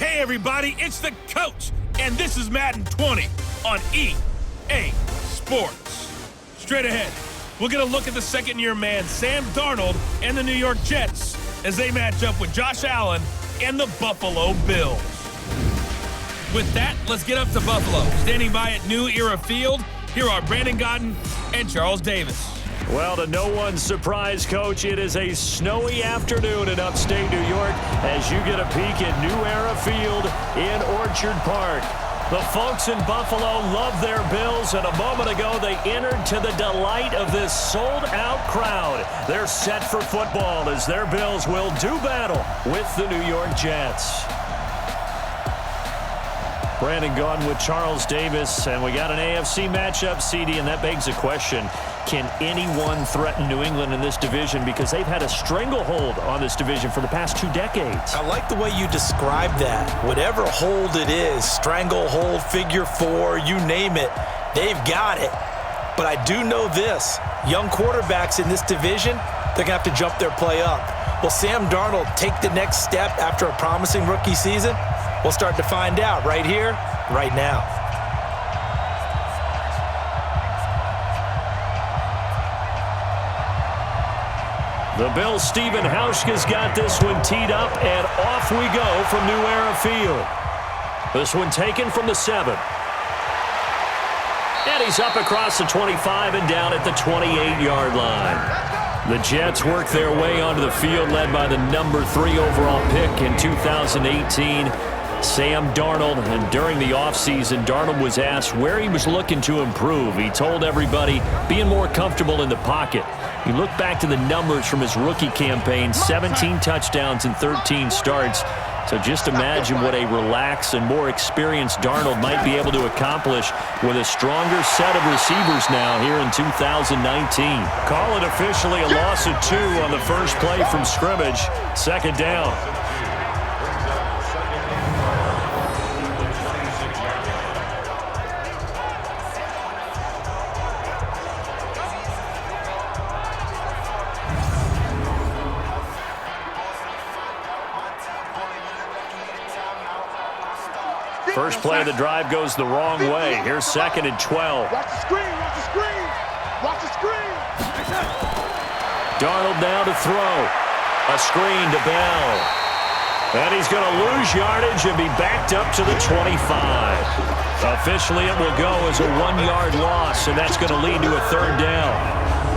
Hey everybody, it's the coach, and this is Madden 20 on EA Sports. Straight ahead, we're going to look at the second-year man Sam Darnold and the New York Jets as they match up with Josh Allen and the Buffalo Bills. With that, let's get up to Buffalo. Standing by at New Era Field, here are Brandon Godden and Charles Davis. Well, to no one's surprise, Coach, it is a snowy afternoon in upstate New York as you get a peek at New Era Field in Orchard Park. The folks in Buffalo love their Bills, and a moment ago they entered to the delight of this sold-out crowd. They're set for football as their Bills will do battle with the New York Jets. Brandon Gaudin with Charles Davis, and we got an AFC matchup, CD, and that begs a question. Can anyone threaten New England in this division? Because they've had a stranglehold on this division for the past 2 decades. I like the way you describe that. Whatever hold it is, stranglehold, figure four, you name it, they've got it. But I do know this. Young quarterbacks in this division, they're going to have to jump their play up. Will Sam Darnold take the next step after a promising rookie season? We'll start to find out right here, right now. The Bills' Stephen Hauschka's got this one teed up, and off we go from New Era Field. This one taken from the 7. And he's up across the 25 and down at the 28-yard line. The Jets work their way onto the field, led by the number 3 overall pick in 2018. Sam Darnold, and during the offseason, Darnold was asked where he was looking to improve. He told everybody being more comfortable in the pocket. You look back to the numbers from his rookie campaign, 17 touchdowns and 13 starts. So just imagine what a relaxed and more experienced Darnold might be able to accomplish with a stronger set of receivers now here in 2019. Call it officially a loss of 2 on the first play from scrimmage. Second down. First play of the drive goes the wrong way. Here's 2nd and 12. Watch the screen, watch the screen, watch the screen. Darnold now to throw. A screen to Bell. And he's going to lose yardage and be backed up to the 25. Officially, it will go as a 1-yard loss, and that's going to lead to a 3rd down.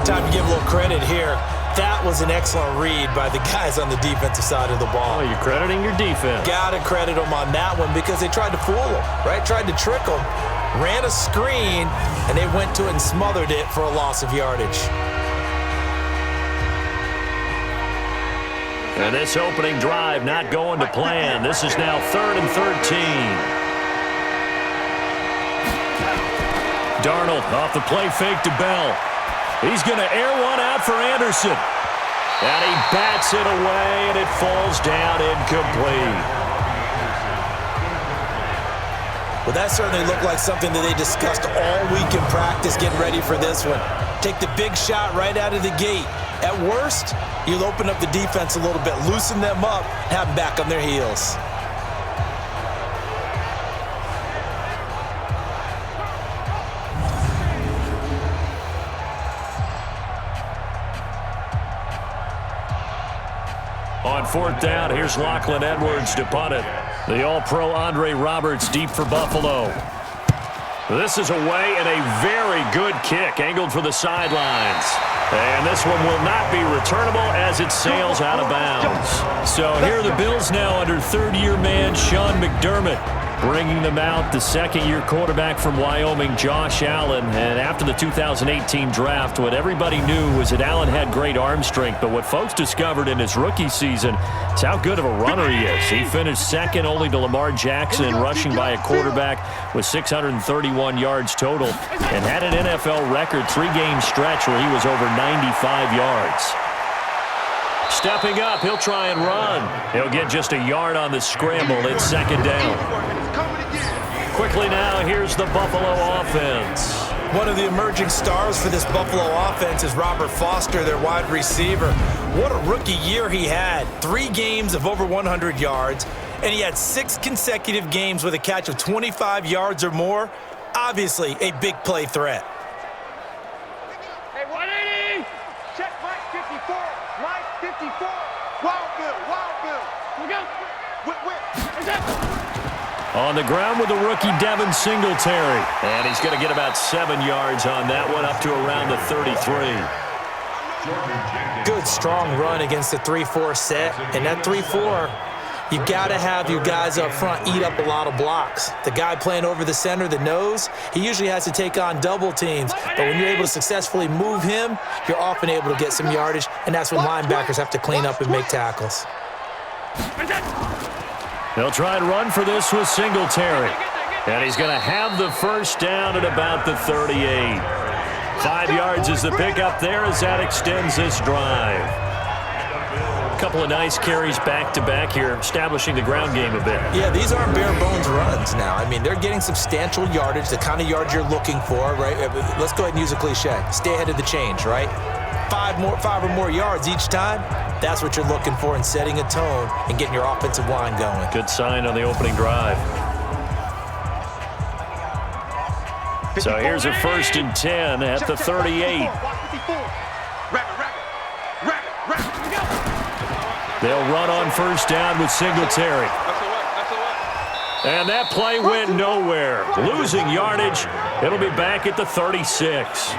Time to give a little credit here. That was an excellent read by the guys on the defensive side of the ball. Oh, you're crediting your defense. Got to credit them on that one because they tried to fool them, right? Tried to trick them. Ran a screen, and they went to it and smothered it for a loss of yardage. And this opening drive not going to plan. This is now 3rd and 13. Darnold off the play fake to Bell. He's going to air one out for Anderson. And he bats it away, and it falls down incomplete. Well, that certainly looked like something that they discussed all week in practice getting ready for this one. Take the big shot right out of the gate. At worst, you'll open up the defense a little bit, loosen them up, have them back on their heels. On 4th down, here's Lachlan Edwards to punt it. The All-Pro Andre Roberts deep for Buffalo. This is away and a very good kick angled for the sidelines. And this one will not be returnable as it sails out of bounds. So here are the Bills now under 3rd-year man Sean McDermott. Bringing them out, the 2nd-year quarterback from Wyoming, Josh Allen. And after the 2018 draft, what everybody knew was that Allen had great arm strength. But what folks discovered in his rookie season is how good of a runner he is. He finished 2nd only to Lamar Jackson in rushing by a quarterback with 631 yards total. And had an NFL record 3-game stretch where he was over 95 yards. Stepping up, he'll try and run. He'll get just a yard on the scramble. It's 2nd down. Quickly now, here's the Buffalo offense. One of the emerging stars for this Buffalo offense is Robert Foster, their wide receiver. What a rookie year he had. 3 games of over 100 yards. and he had 6 consecutive games with a catch of 25 yards or more. Obviously, a big play threat. Hey, 180! Check Mike 54. Mike 54. Wild Bill, Wild Bill. Here we go. On the ground with the rookie Devin Singletary. And he's going to get about 7 yards on that one, up to around the 33. Good, strong run against the 3-4 set. And that 3-4, you've got to have your guys up front eat up a lot of blocks. The guy playing over the center, the nose, he usually has to take on double teams. But when you're able to successfully move him, you're often able to get some yardage, and that's when linebackers have to clean up and make tackles. They'll try and run for this with Singletary. And he's going to have the first down at about the 38. 5 yards is the pickup there as that extends this drive. A couple of nice carries back-to-back here, establishing the ground game a bit. Yeah, these aren't bare-bones runs now. I mean, they're getting substantial yardage, the kind of yards you're looking for, right? Let's go ahead and use a cliche. Stay ahead of the change, right? 5 or more yards each time. That's what you're looking for in setting a tone and getting your offensive line going. Good sign on the opening drive. So here's a 1st and 10 at the 38. They'll run on first down with Singletary. And that play went nowhere. Losing yardage. It'll be back at the 36.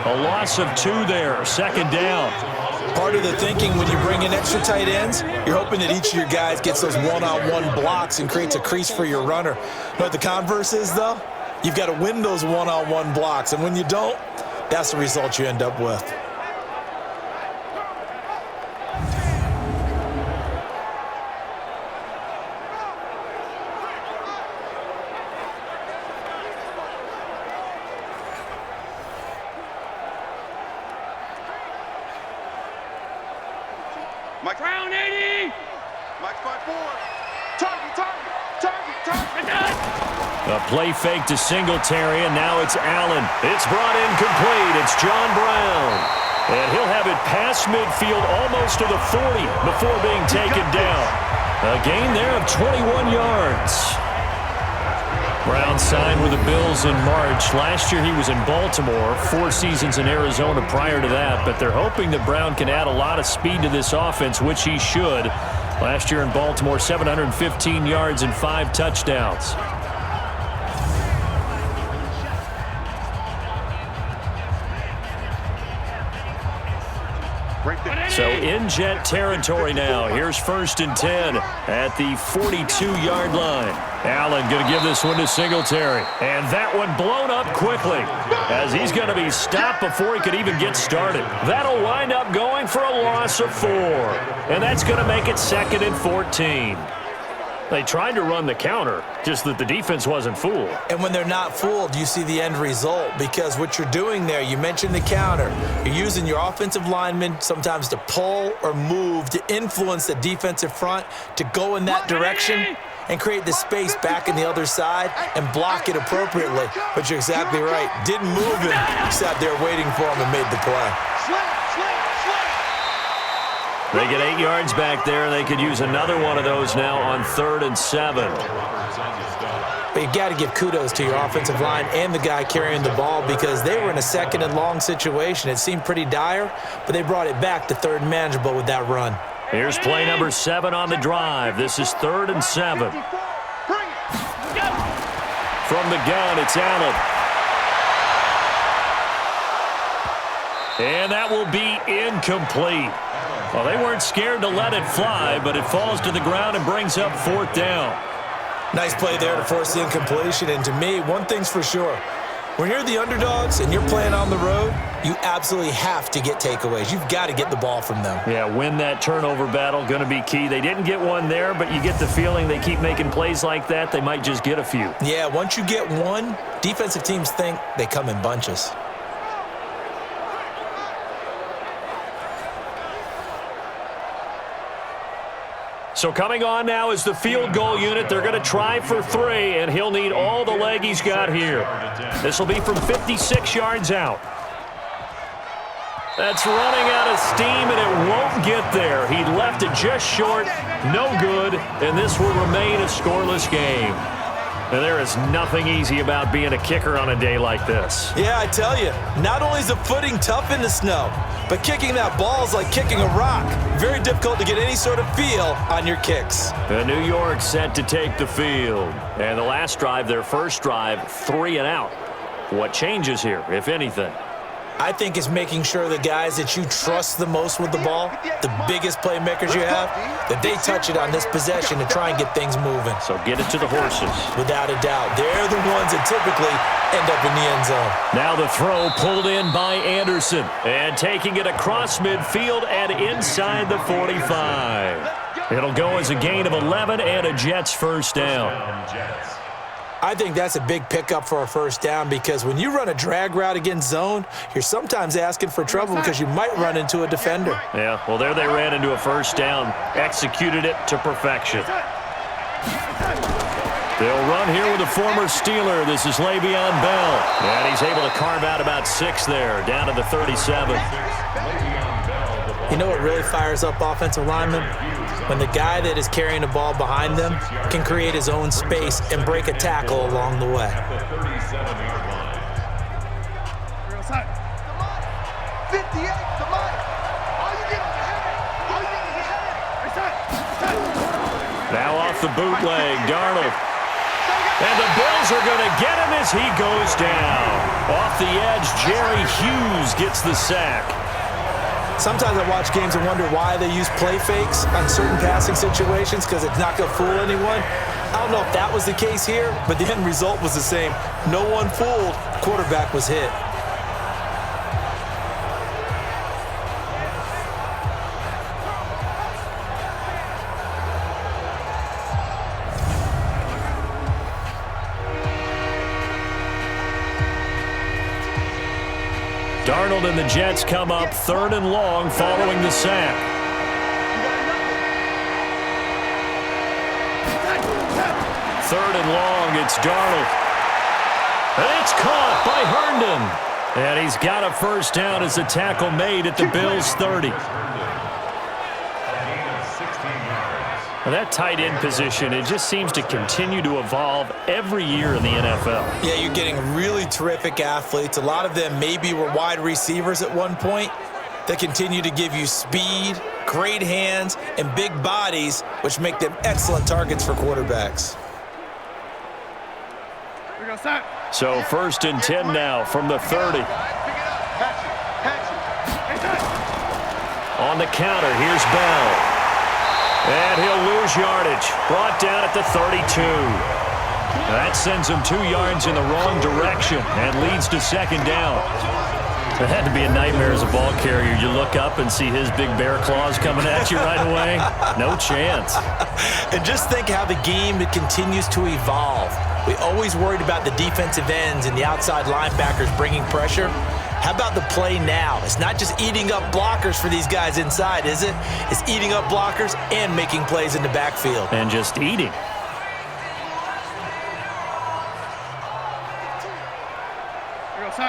A loss of 2 there. 2nd down. Part of the thinking when you bring in extra tight ends, you're hoping that each of your guys gets those one-on-one blocks and creates a crease for your runner. But the converse is, though, you've got to win those one-on-one blocks. And when you don't, that's the result you end up with. Mike round 80. Mike 5-4. Target. A play fake to Singletary, and now it's Allen. It's brought in complete. It's John Brown. And he'll have it past midfield almost to the 40 before being taken down. A gain there of 21 yards. Brown signed with the Bills in March. Last year he was in Baltimore, 4 seasons in Arizona prior to that, but they're hoping that Brown can add a lot of speed to this offense, which he should. Last year in Baltimore, 715 yards and 5 touchdowns. So in jet territory now. Here's 1st and 10 at the 42-yard line. Allen going to give this one to Singletary. And that one blown up quickly as he's going to be stopped before he could even get started. That'll wind up going for a loss of 4. And that's going to make it 2nd and 14. They tried to run the counter, just that the defense wasn't fooled. And when they're not fooled, you see the end result, because what you're doing there, you mentioned the counter. You're using your offensive linemen sometimes to pull or move to influence the defensive front to go in that direction and create the space back in the other side and block it appropriately. But you're exactly right. Didn't move him. Sat there waiting for him and made the play. They get 8 yards back there. They could use another one of those now on 3rd and 7. But you got to give kudos to your offensive line and the guy carrying the ball, because they were in a 2nd and long situation. It seemed pretty dire, but they brought it back to 3rd and manageable with that run. Here's play number 7 on the drive. This is 3rd and 7. From the gun, it's Allen. And that will be incomplete. Well, they weren't scared to let it fly, but it falls to the ground and brings up 4th down. Nice play there to force the incompletion. And to me, one thing's for sure. When you're the underdogs and you're playing on the road, you absolutely have to get takeaways. You've got to get the ball from them. Yeah, win that turnover battle, going to be key. They didn't get one there, but you get the feeling they keep making plays like that, they might just get a few. Yeah, once you get one, defensive teams think they come in bunches. So coming on now is the field goal unit. They're going to try for 3, and he'll need all the leg he's got here. This will be from 56 yards out. That's running out of steam, and it won't get there. He left it just short, no good, and this will remain a scoreless game. And there is nothing easy about being a kicker on a day like this. Yeah, I tell you, not only is the footing tough in the snow, but kicking that ball is like kicking a rock. Very difficult to get any sort of feel on your kicks. The New York set to take the field. And the last drive, their first drive, 3 and out. What changes here, if anything? I think it's making sure the guys that you trust the most with the ball, the biggest playmakers you have, that they touch it on this possession to try and get things moving. So get it to the horses. Without a doubt. They're the ones that typically end up in the end zone. Now the throw pulled in by Anderson. And taking it across midfield and inside the 45. It'll go as a gain of 11 and a Jets first down. I think that's a big pickup for a first down because when you run a drag route against zone, you're sometimes asking for trouble because you might run into a defender. Yeah, well, there they ran into a first down, executed it to perfection. They'll run here with a former Steeler. This is Le'Veon Bell. And he's able to carve out about 6 there, down to the 37. You know what really fires up offensive linemen? When the guy that is carrying the ball behind them can create his own space and break a tackle along the way. 58, come on. All you get is a header. All you get is a header. Now off the bootleg, Darnold. And the Bills are going to get him as he goes down. Off the edge, Jerry Hughes gets the sack. Sometimes I watch games and wonder why they use play fakes on certain passing situations because it's not going to fool anyone. I don't know if that was the case here, but the end result was the same. No one fooled. Quarterback was hit. Darnold and the Jets come up 3rd and long following the sack. 3rd and long, it's Darnold. And it's caught by Herndon. And he's got a first down as the tackle made at the Bills' 30. Well, that tight end position, it just seems to continue to evolve every year in the NFL. Yeah, you're getting really terrific athletes. A lot of them maybe were wide receivers at one point that continue to give you speed, great hands, and big bodies, which make them excellent targets for quarterbacks. So 1st and 10 now from the 30. On the counter, here's Bell. And he'll lose yardage. Brought down at the 32. That sends him 2 yards in the wrong direction and leads to 2nd down. It had to be a nightmare as a ball carrier. You look up and see his big bear claws coming at you right away. No chance. And just think how the game continues to evolve. We always worried about the defensive ends and the outside linebackers bringing pressure. How about the play now? It's not just eating up blockers for these guys inside, is it? It's eating up blockers and making plays in the backfield. And just eating. Go 58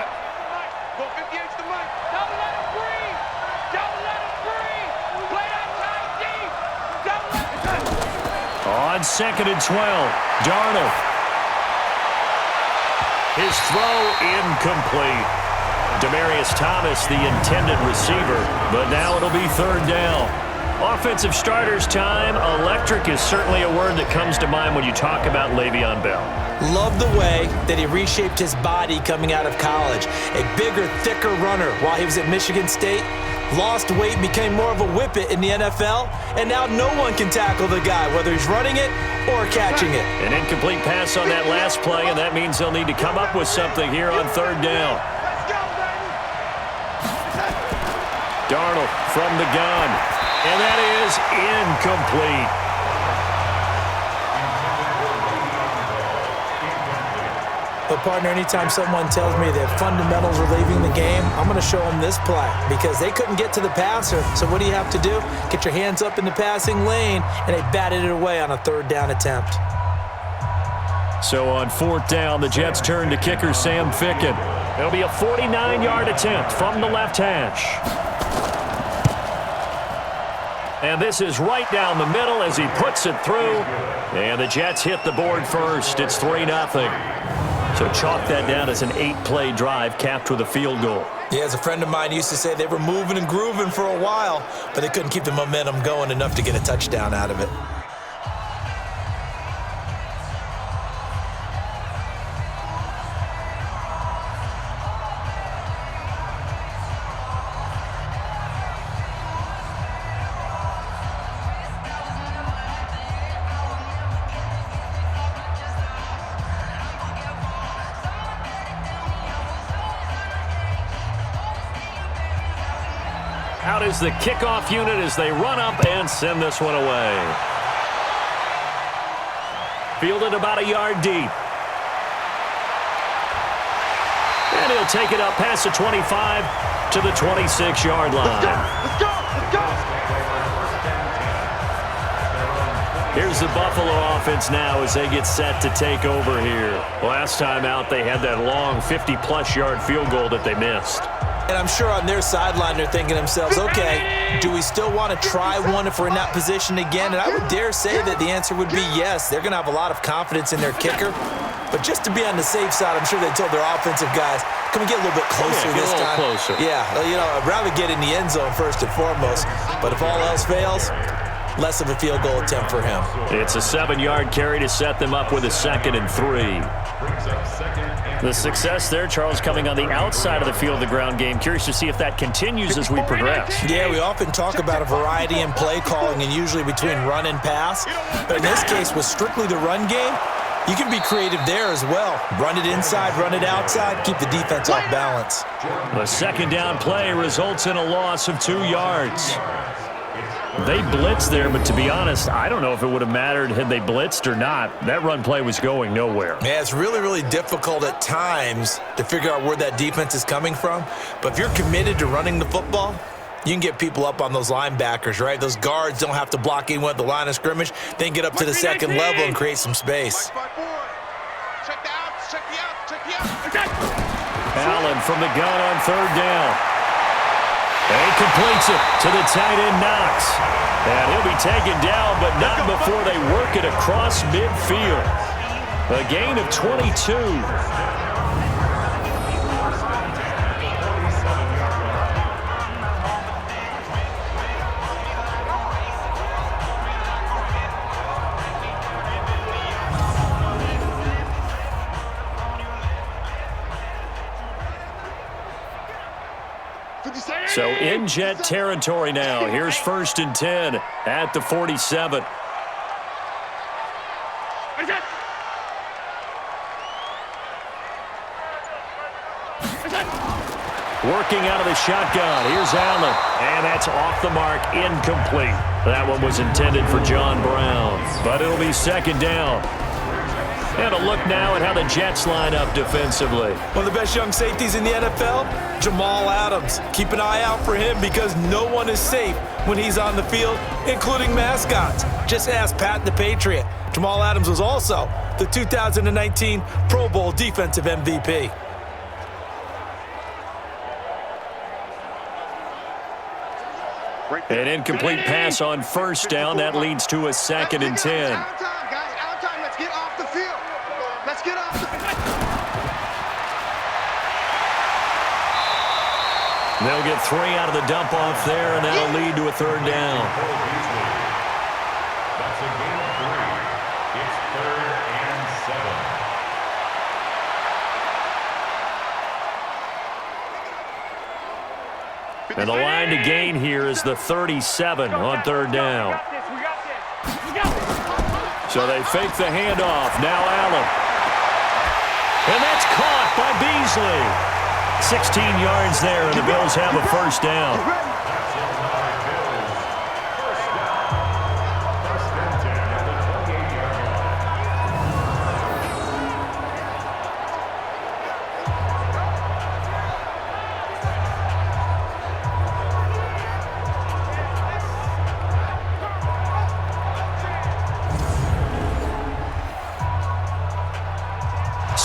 to Mike. Don't let him breathe. Don't let him breathe. Play that tight deep. Don't let him. On 2nd and 12, Darnold. His throw incomplete. Demaryius Thomas, the intended receiver, but now it'll be 3rd down. Offensive starters time. Electric is certainly a word that comes to mind when you talk about Le'Veon Bell. Love the way that he reshaped his body coming out of college. A bigger, thicker runner while he was at Michigan State. Lost weight, became more of a whippet in the NFL, and now no one can tackle the guy, whether he's running it or catching it. An incomplete pass on that last play, and that means they'll need to come up with something here on 3rd down. Darnold from the gun, and that is incomplete. But, partner, anytime someone tells me that fundamentals are leaving the game, I'm going to show them this play because they couldn't get to the passer. So what do you have to do? Get your hands up in the passing lane, and they batted it away on a 3rd down attempt. So on 4th down, the Jets turn to kicker Sam Ficken. It'll be a 49-yard attempt from the left hash. And this is right down the middle as he puts it through. And the Jets hit the board first. It's 3-0. So chalk that down as an 8-play drive capped with a field goal. Yeah, as a friend of mine used to say, they were moving and grooving for a while, but they couldn't keep the momentum going enough to get a touchdown out of it. Out is the kickoff unit as they run up and send this one away. Fielded about a yard deep. And he'll take it up past the 25 to the 26-yard line. Let's go! Let's go! Here's the Buffalo offense now as they get set to take over here. Last time out, they had that long 50-plus yard field goal that they missed. And I'm sure on their sideline they're thinking to themselves, okay, do we still want to try one if we're in that position again? And I would dare say that the answer would be yes. They're going to have a lot of confidence in their kicker. But just to be on the safe side, I'm sure they told their offensive guys, can we get a little bit closer this time? Closer. Yeah, you know, I'd rather get in the end zone first and foremost. But if all else fails, less of a field goal attempt for him. It's a 7-yard carry to set them up with a 2nd and 3. The success there, Charles, coming on the outside of the field, the ground game. Curious to see if that continues as we progress. Yeah, we often talk about a variety in play calling and usually between run and pass. But in this case, with strictly the run game, you can be creative there as well. Run it inside, run it outside, keep the defense off balance. The 2nd down play results in a loss of 2 yards. They blitzed there, but to be honest, I don't know if it would have mattered had they blitzed or not. That run play was going nowhere. Yeah, it's really, really difficult at times to figure out where that defense is coming from. But if you're committed to running the football, you can get people up on those linebackers, right? Those guards don't have to block anyone at the line of scrimmage. They can get up to the 2nd level and create some space. Check the out, check the out. Allen from the gun on 3rd down. And he completes it to the tight end Knox. And he'll be taken down, but not before they work it across midfield. A gain of 22. So in Jet territory now. Here's 1st and 10 at the 47. Working out of the shotgun. Here's Allen. And that's off the mark. Incomplete. That one was intended for John Brown. But it'll be 2nd down. And a look now at how the Jets line up defensively. One of the best young safeties in the NFL, Jamal Adams. Keep an eye out for him because no one is safe when he's on the field, including mascots. Just ask Pat the Patriot. Jamal Adams was also the 2019 Pro Bowl Defensive MVP. An incomplete pass on 1st down. That leads to a 2nd and 10. Out of time, guys. Out of time. Let's get off the field. Let's get off the field. They'll get 3 out of the dump off there, and that'll lead to a 3rd down. That's a gain of 3. It's 3rd and 7. And the line to gain here is the 37 on 3rd down. So they fake the handoff. Now Allen. And that's caught by Beasley. 16 yards there, and the Bills have a 1st down.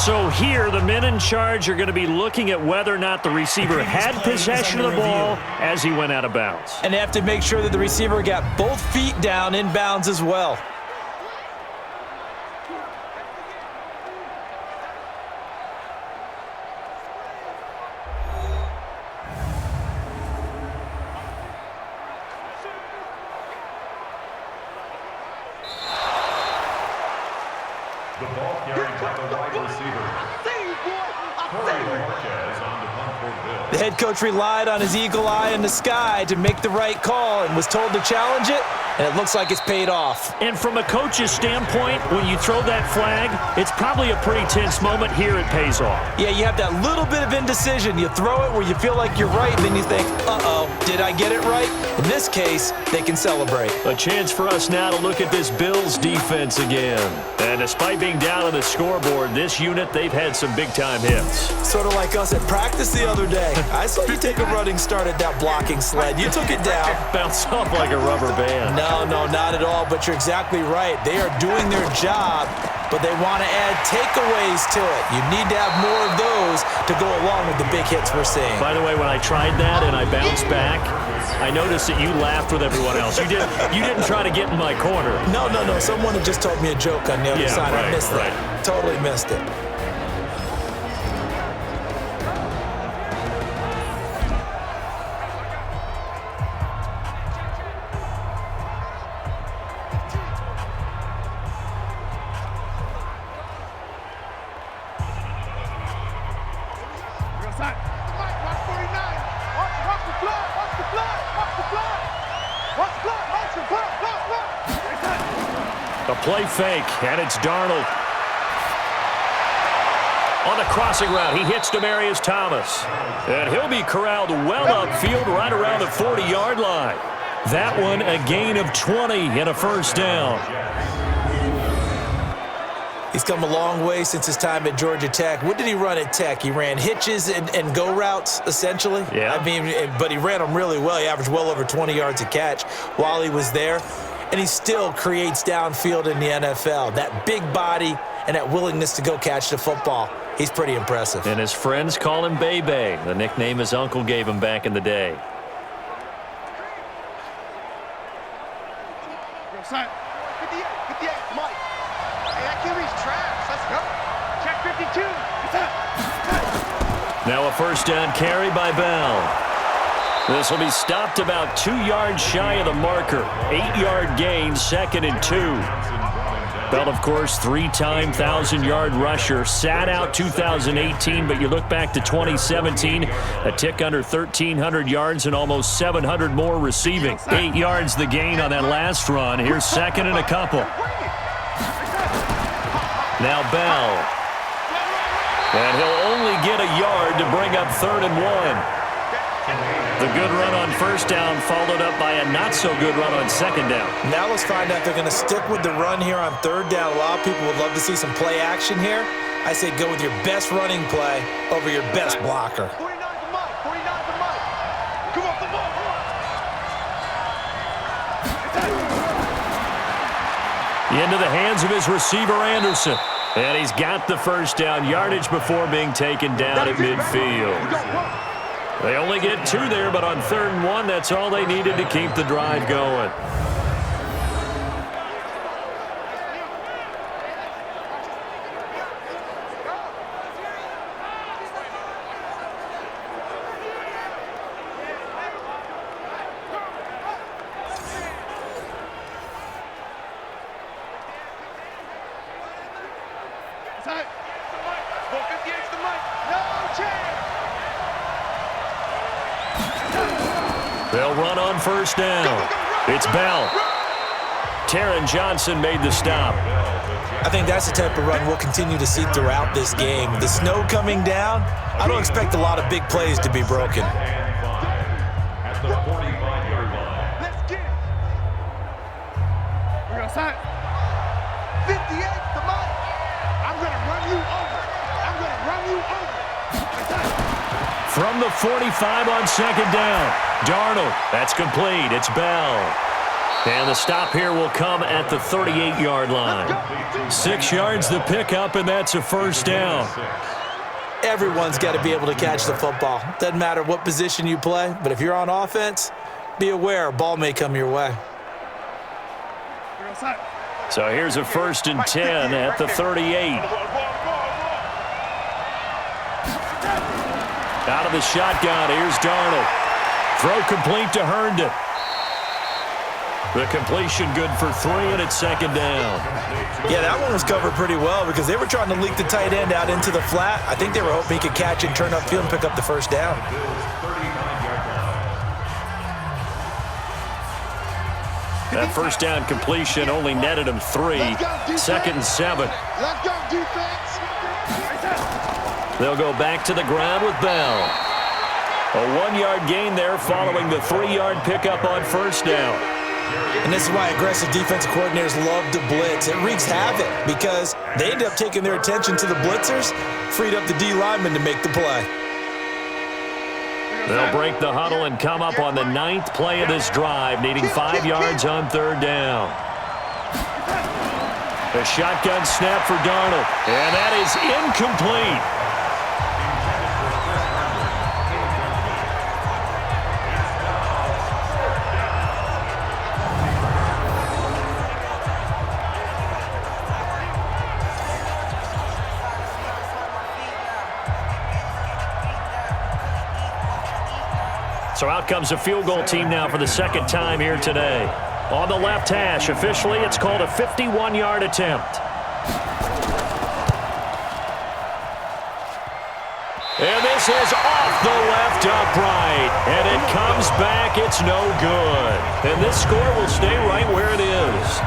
So here, the men in charge are going to be looking at whether or not the receiver had possession of the ball as he went out of bounds. And they have to make sure that the receiver got both feet down in bounds as well. The ball carried by the wide receiver. The head coach relied on his eagle eye in the sky to make the right call and was told to challenge it, and it looks like it's paid off. And from a coach's standpoint, when you throw that flag, it's probably a pretty tense moment. Here it pays off. Yeah, you have that little bit of indecision. You throw it where you feel like you're right, and then you think, uh-oh, did I get it right? In this case, they can celebrate. A chance for us now to look at this Bills defense again. And despite being down on the scoreboard, this unit, they've had some big-time hits. Sort of like us at practice the other day. I saw you take a running start at that blocking sled. You took it down. Bounced off like a rubber band. No, not at all, but you're exactly right. They are doing their job, but they want to add takeaways to it. You need to have more of those to go along with the big hits we're seeing. By the way, when I tried that and I bounced back, I noticed that you laughed with everyone else. You didn't try to get in my corner. No. Someone had just told me a joke on the other side. Right, I missed right. that. Totally missed it. A play fake, and it's Darnold. On the crossing route, he hits Demaryius Thomas. And he'll be corralled well upfield right around the 40-yard line. That one, a gain of 20 and a first down. He's come a long way since his time at Georgia Tech. What did he run at Tech? He ran hitches and go routes, essentially. Yeah. I mean, but he ran them really well. He averaged well over 20 yards a catch while he was there. And he still creates downfield in the NFL. That big body and that willingness to go catch the football. He's pretty impressive. And his friends call him Bebe, the nickname his uncle gave him back in the day. Son. 58, Mike. Hey, that QB's trash. Let's go. Check 52. Now a first down carry by Bell. This will be stopped about 2 yards shy of the marker. 8-yard gain, 2nd and 2. Bell, of course, 3-time 1,000-yard rusher. Sat out 2018, but you look back to 2017, a tick under 1,300 yards and almost 700 more receiving. 8 yards the gain on that last run. Here's 2nd and a couple. Now Bell. And he'll only get a yard to bring up 3rd and 1. The good run on first down followed up by a not-so-good run on second down. Now let's find out if they're going to stick with the run here on 3rd down. A lot of people would love to see some play action here. I say go with your best running play over your best blocker. 49 to Mike. 49 to Mike. Come on, come on. Into the hands of his receiver, Anderson. And he's got the first down yardage before being taken down at midfield. They only get 2 there, but on 3rd and 1, that's all they needed to keep the drive going. They'll run on first down. It's Bell. Taron Johnson made the stop. I think that's the type of run we'll continue to see throughout this game. The snow coming down, I don't expect a lot of big plays to be broken. At the 45-yard line. Let's get it. We're going to sign. 58 to Mike. I'm going to run you over. I'm going to run you over. From the 45 on second down. Darnold, that's complete. It's Bell. And the stop here will come at the 38-yard line. 6 yards the pickup, and that's a first down. Everyone's got to be able to catch the football. Doesn't matter what position you play, but if you're on offense, be aware a ball may come your way. So here's a 1st and 10 at the 38. Out of the shotgun, here's Darnold. Throw complete to Herndon. The completion good for 3, and it's 2nd down. Yeah, that one was covered pretty well because they were trying to leak the tight end out into the flat. I think they were hoping he could catch and turn upfield and pick up the first down. That first down completion only netted him 3. 2nd and 7. Let's go, defense. They'll go back to the ground with Bell. A 1-yard gain there following the 3-yard pickup on first down. And this is why aggressive defensive coordinators love to blitz. It wreaks havoc because they end up taking their attention to the blitzers, freed up the D lineman to make the play. They'll break the huddle and come up on the 9th play of this drive, needing 5 yards on 3rd down. A shotgun snap for Darnold, and that is incomplete. So out comes a field goal team now for the 2nd time here today. On the left hash, officially it's called a 51-yard attempt. And this is off the left upright. And it comes back, it's no good. And this score will stay right where it is.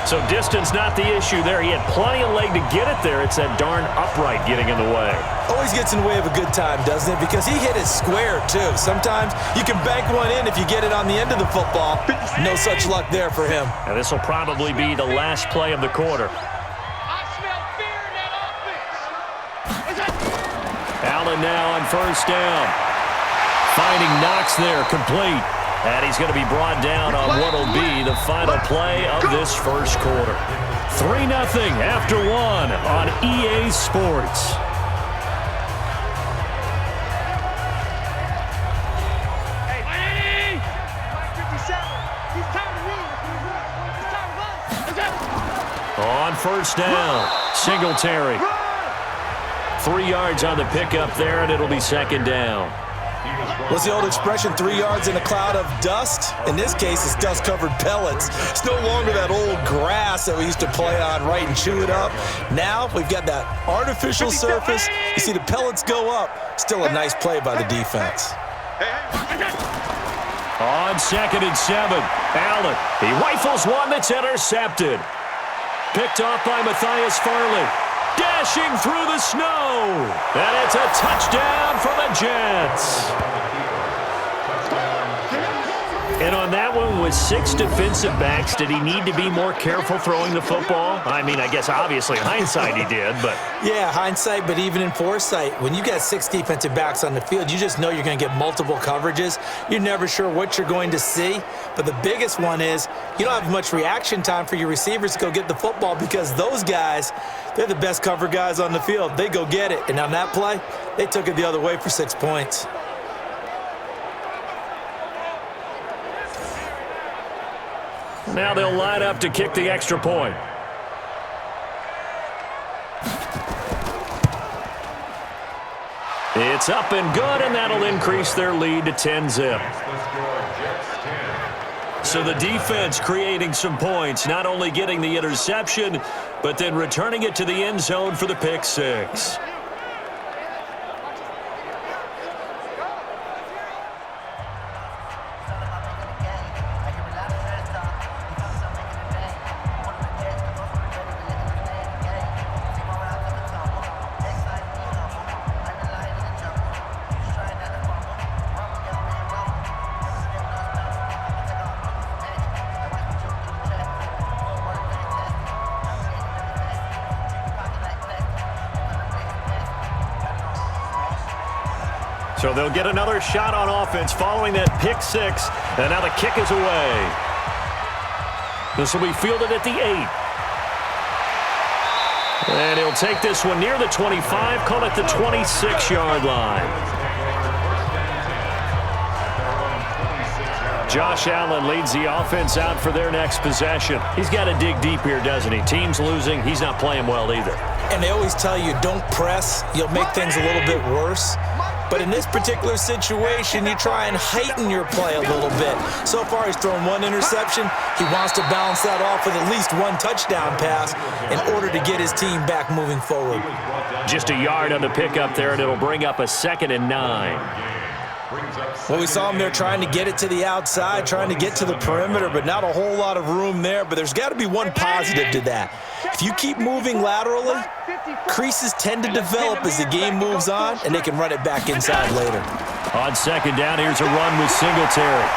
So distance not the issue there. He had plenty of leg to get it there. It's that darn upright getting in the way. Always gets in the way of a good time, doesn't it? Because he hit it square, too. Sometimes you can bank one in if you get it on the end of the football. No such luck there for him. And this will probably be the last play of the quarter. I smell fear in that offense. Allen now on first down. Finding Knox there, complete. And he's going to be brought down on what will be the final play of this first quarter. 3-0 after 1 on EA Sports. Hey, 57. He's time to run. It's time to run. On first down, Singletary. 3 yards on the pickup there, and it'll be 2nd down. What's the old expression, 3 yards in a cloud of dust? In this case, it's dust-covered pellets. It's no longer that old grass that we used to play on, right, and chew it up. Now we've got that artificial surface. You see the pellets go up. Still a nice play by the defense. On 2nd and 7, Allen. He rifles one that's intercepted. Picked off by Matthias Farley. Dashing through the snow. And it's a touchdown for the Jets. And on that one, with 6 defensive backs, did he need to be more careful throwing the football? I mean, I guess obviously hindsight he did, but... Yeah, hindsight, but even in foresight, when you got 6 defensive backs on the field, you just know you're going to get multiple coverages. You're never sure what you're going to see. But the biggest one is you don't have much reaction time for your receivers to go get the football because those guys, they're the best cover guys on the field. They go get it. And on that play, they took it the other way for 6 points. Now they'll line up to kick the extra point. It's up and good, and that'll increase their lead to 10-zip. So the defense creating some points, not only getting the interception, but then returning it to the end zone for the pick six. So they'll get another shot on offense following that pick six, and now the kick is away. This will be fielded at the 8. And he'll take this one near the 25, call it the 26-yard line. Josh Allen leads the offense out for their next possession. He's got to dig deep here, doesn't he? Team's losing. He's not playing well either. And they always tell you, don't press. You'll make things a little bit worse. But in this particular situation, you try and heighten your play a little bit. So far, he's thrown one interception. He wants to balance that off with at least one touchdown pass in order to get his team back moving forward. Just a yard on the pickup there, and it'll bring up a 2nd and 9. Well, we saw him there trying to get it to the outside, trying to get to the perimeter, but not a whole lot of room there. But there's got to be one positive to that. If you keep moving laterally, creases tend to develop as the game moves on, and they can run it back inside later. On 2nd down, here's a run with Singletary.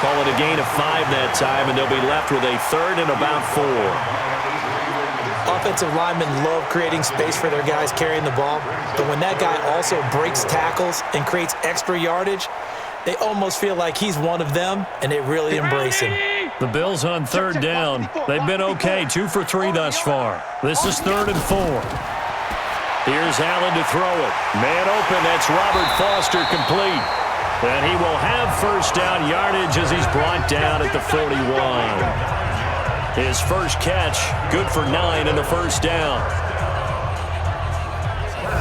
Call it a gain of 5 that time, and they'll be left with a 3rd and about 4. Offensive linemen love creating space for their guys carrying the ball, but when that guy also breaks tackles and creates extra yardage, they almost feel like he's one of them, and they really embrace him. The Bills on 3rd down. They've been okay, 2 for 3 thus far. This is 3rd and 4. Here's Allen to throw it. Man open, that's Robert Foster complete. And he will have 1st down yardage as he's brought down at the 41. His first catch, good for 9 in the 1st down.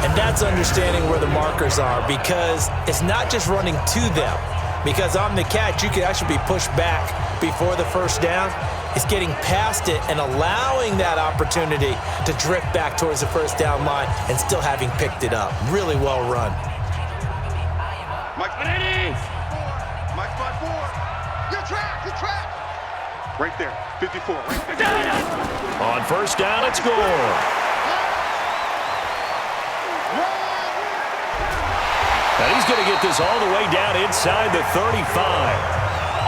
And that's understanding where the markers are, because it's not just running to them. Because on the catch, you could actually be pushed back before the 1st down. It's getting past it and allowing that opportunity to drift back towards the 1st down line and still having picked it up. Really well run. Mike 5-4. Your track, your track. Right there, 54. Right there. On 1st down, it's Gore. And he's going to get this all the way down inside the 35.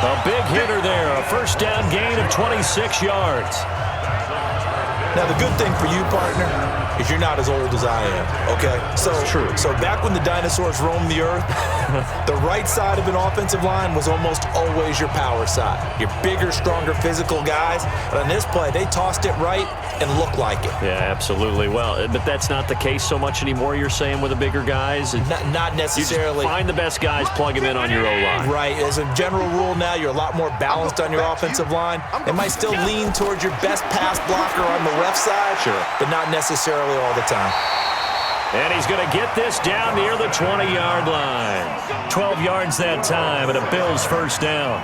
A big hitter there, a 1st down gain of 26 yards. Now, the good thing for you, partner, is you're not as old as I am, okay? So back when the dinosaurs roamed the earth, the right side of an offensive line was almost always your power side. Your bigger, stronger physical guys. But on this play, they tossed it right and looked like it. Yeah, absolutely. Well, but that's not the case so much anymore, you're saying, with the bigger guys? Not necessarily. You just find the best guys, plug them in on your O-line. Right. As a general rule now, you're a lot more balanced on your offensive line. They might still lean towards your best pass blocker on the left side, sure, but not necessarily all the time. And he's going to get this down near the 20-yard line. 12 yards that time, and a Bills 1st down.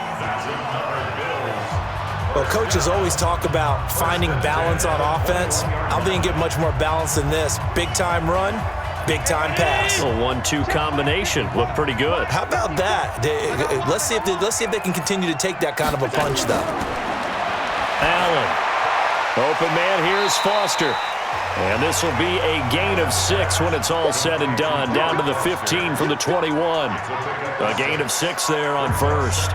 Well, coaches always talk about finding balance on offense. I don't think you get much more balance than this. Big-time run, big-time pass. A 1-2 combination. Looked pretty good. How about that? Let's see if they can continue to take that kind of a punch, though. Allen. Open man, here's Foster. And this will be a gain of 6 when it's all said and done. Down to the 15 from the 21. A gain of 6 there on 1st.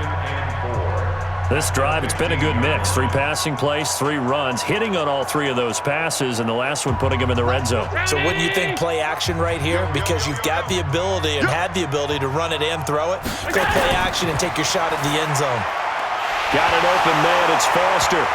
This drive, it's been a good mix. 3 passing plays, 3 runs, hitting on all 3 of those passes, and the last one putting him in the red zone. So wouldn't you think play action right here? Because you've got the ability and had the ability to run it and throw it. Go play action and take your shot at the end zone. Got an open man, it's Foster.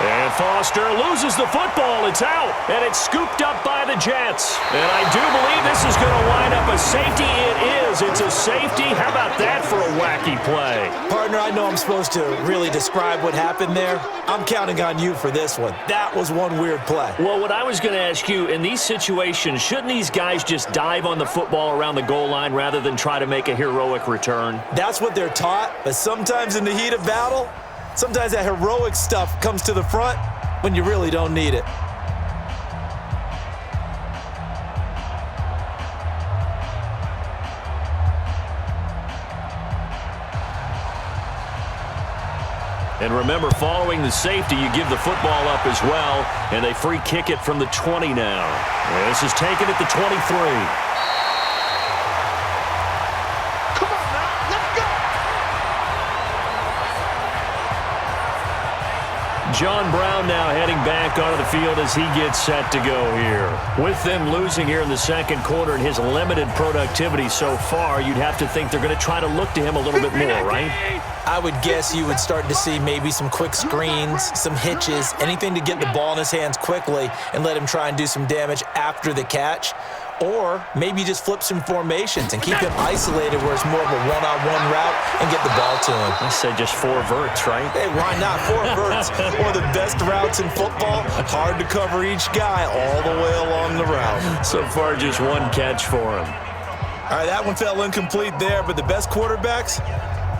And Foster loses the football. It's out, and it's scooped up by the Jets. And I do believe this is going to wind up a safety. It is. It's a safety. How about that for a wacky play? Partner, I know I'm supposed to really describe what happened there. I'm counting on you for this one. That was one weird play. Well, what I was going to ask you, in these situations, shouldn't these guys just dive on the football around the goal line rather than try to make a heroic return? That's what they're taught, but sometimes in the heat of battle, sometimes that heroic stuff comes to the front when you really don't need it. And remember, following the safety, you give the football up as well, and they free kick it from the 20 now. This is taken at the 23. John Brown now heading back onto the field as he gets set to go here. With them losing here in the second quarter and his limited productivity so far, you'd have to think they're going to try to look to him a little bit more, right? I would guess you would start to see maybe some quick screens, some hitches, anything to get the ball in his hands quickly and let him try and do some damage after the catch. Or maybe just flip some formations and keep him isolated where it's more of a one-on-one route and get the ball to him. I said just 4 verts, right? Hey, why not? 4 verts. One of the best routes in football. Hard to cover each guy all the way along the route. So far, just 1 catch for him. All right, that one fell incomplete there, but the best quarterbacks,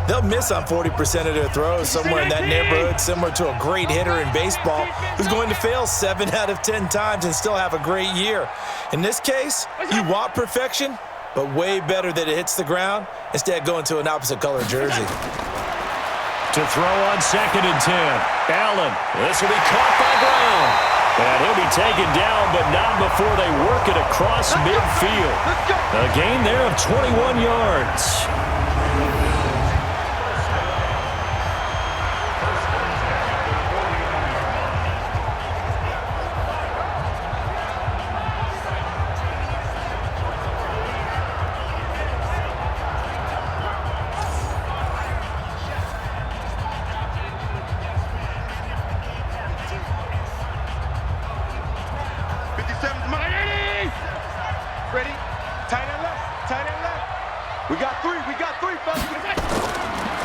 they'll miss on 40% of their throws, somewhere in that neighborhood, similar to a great hitter in baseball who's going to fail 7 out of 10 times and still have a great year. In this case, you want perfection, but way better that it hits the ground instead of going to an opposite color jersey. To throw on 2nd and 10. Allen, this will be caught by Brown. And he'll be taken down, but not before they work it across midfield. A gain there of 21 yards. Ready? Tight end left. Tight end left. We got 3. We got 3, fellas.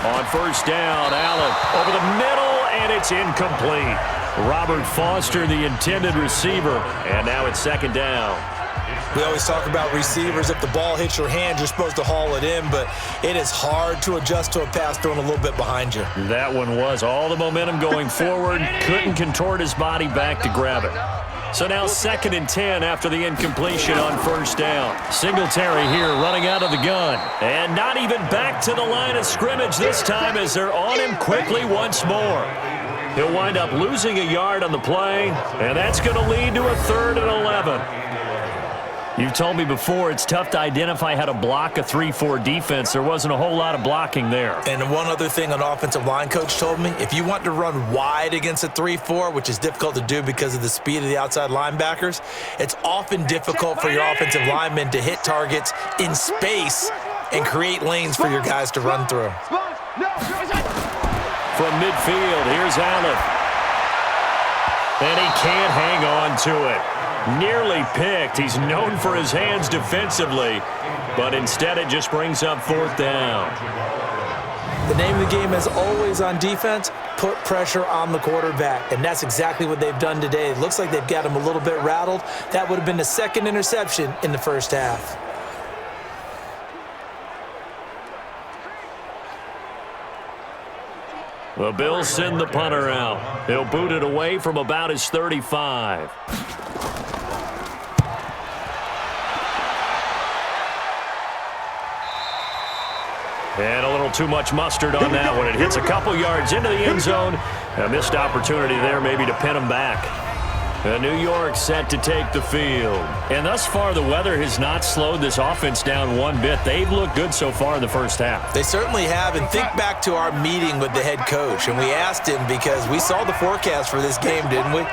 On 1st down, Allen over the middle, and it's incomplete. Robert Foster, the intended receiver, and now it's 2nd down. We always talk about receivers. If the ball hits your hand, you're supposed to haul it in, but it is hard to adjust to a pass thrown a little bit behind you. That one was all the momentum going forward. Couldn't contort his body back to grab it. So now 2nd and 10 after the incompletion on 1st down. Singletary here running out of the gun. And not even back to the line of scrimmage this time as they're on him quickly once more. He'll wind up losing a yard on the play, and that's going to lead to a 3rd and 11. You've told me before it's tough to identify how to block a 3-4 defense. There wasn't a whole lot of blocking there. And one other thing an offensive line coach told me, if you want to run wide against a 3-4, which is difficult to do because of the speed of the outside linebackers, it's often difficult for your offensive linemen to hit targets in space and create lanes for your guys to run through. From midfield, here's Allen. And he can't hang on to it. Nearly picked. He's known for his hands defensively, but instead it just brings up 4th down. The name of the game is always on defense, put pressure on the quarterback, and that's exactly what they've done today. It looks like they've got him a little bit rattled. That would have been the 2nd interception in the 1st half. The Bills send the punter out. He'll boot it away from about his 35. And a little too much mustard on that one. It hits a couple yards into the end zone. A missed opportunity there maybe to pin him back. New York set to take the field. And thus far, the weather has not slowed this offense down one bit. They've looked good so far in the 1st half. They certainly have. And think back to our meeting with the head coach. And we asked him because we saw the forecast for this game, didn't we?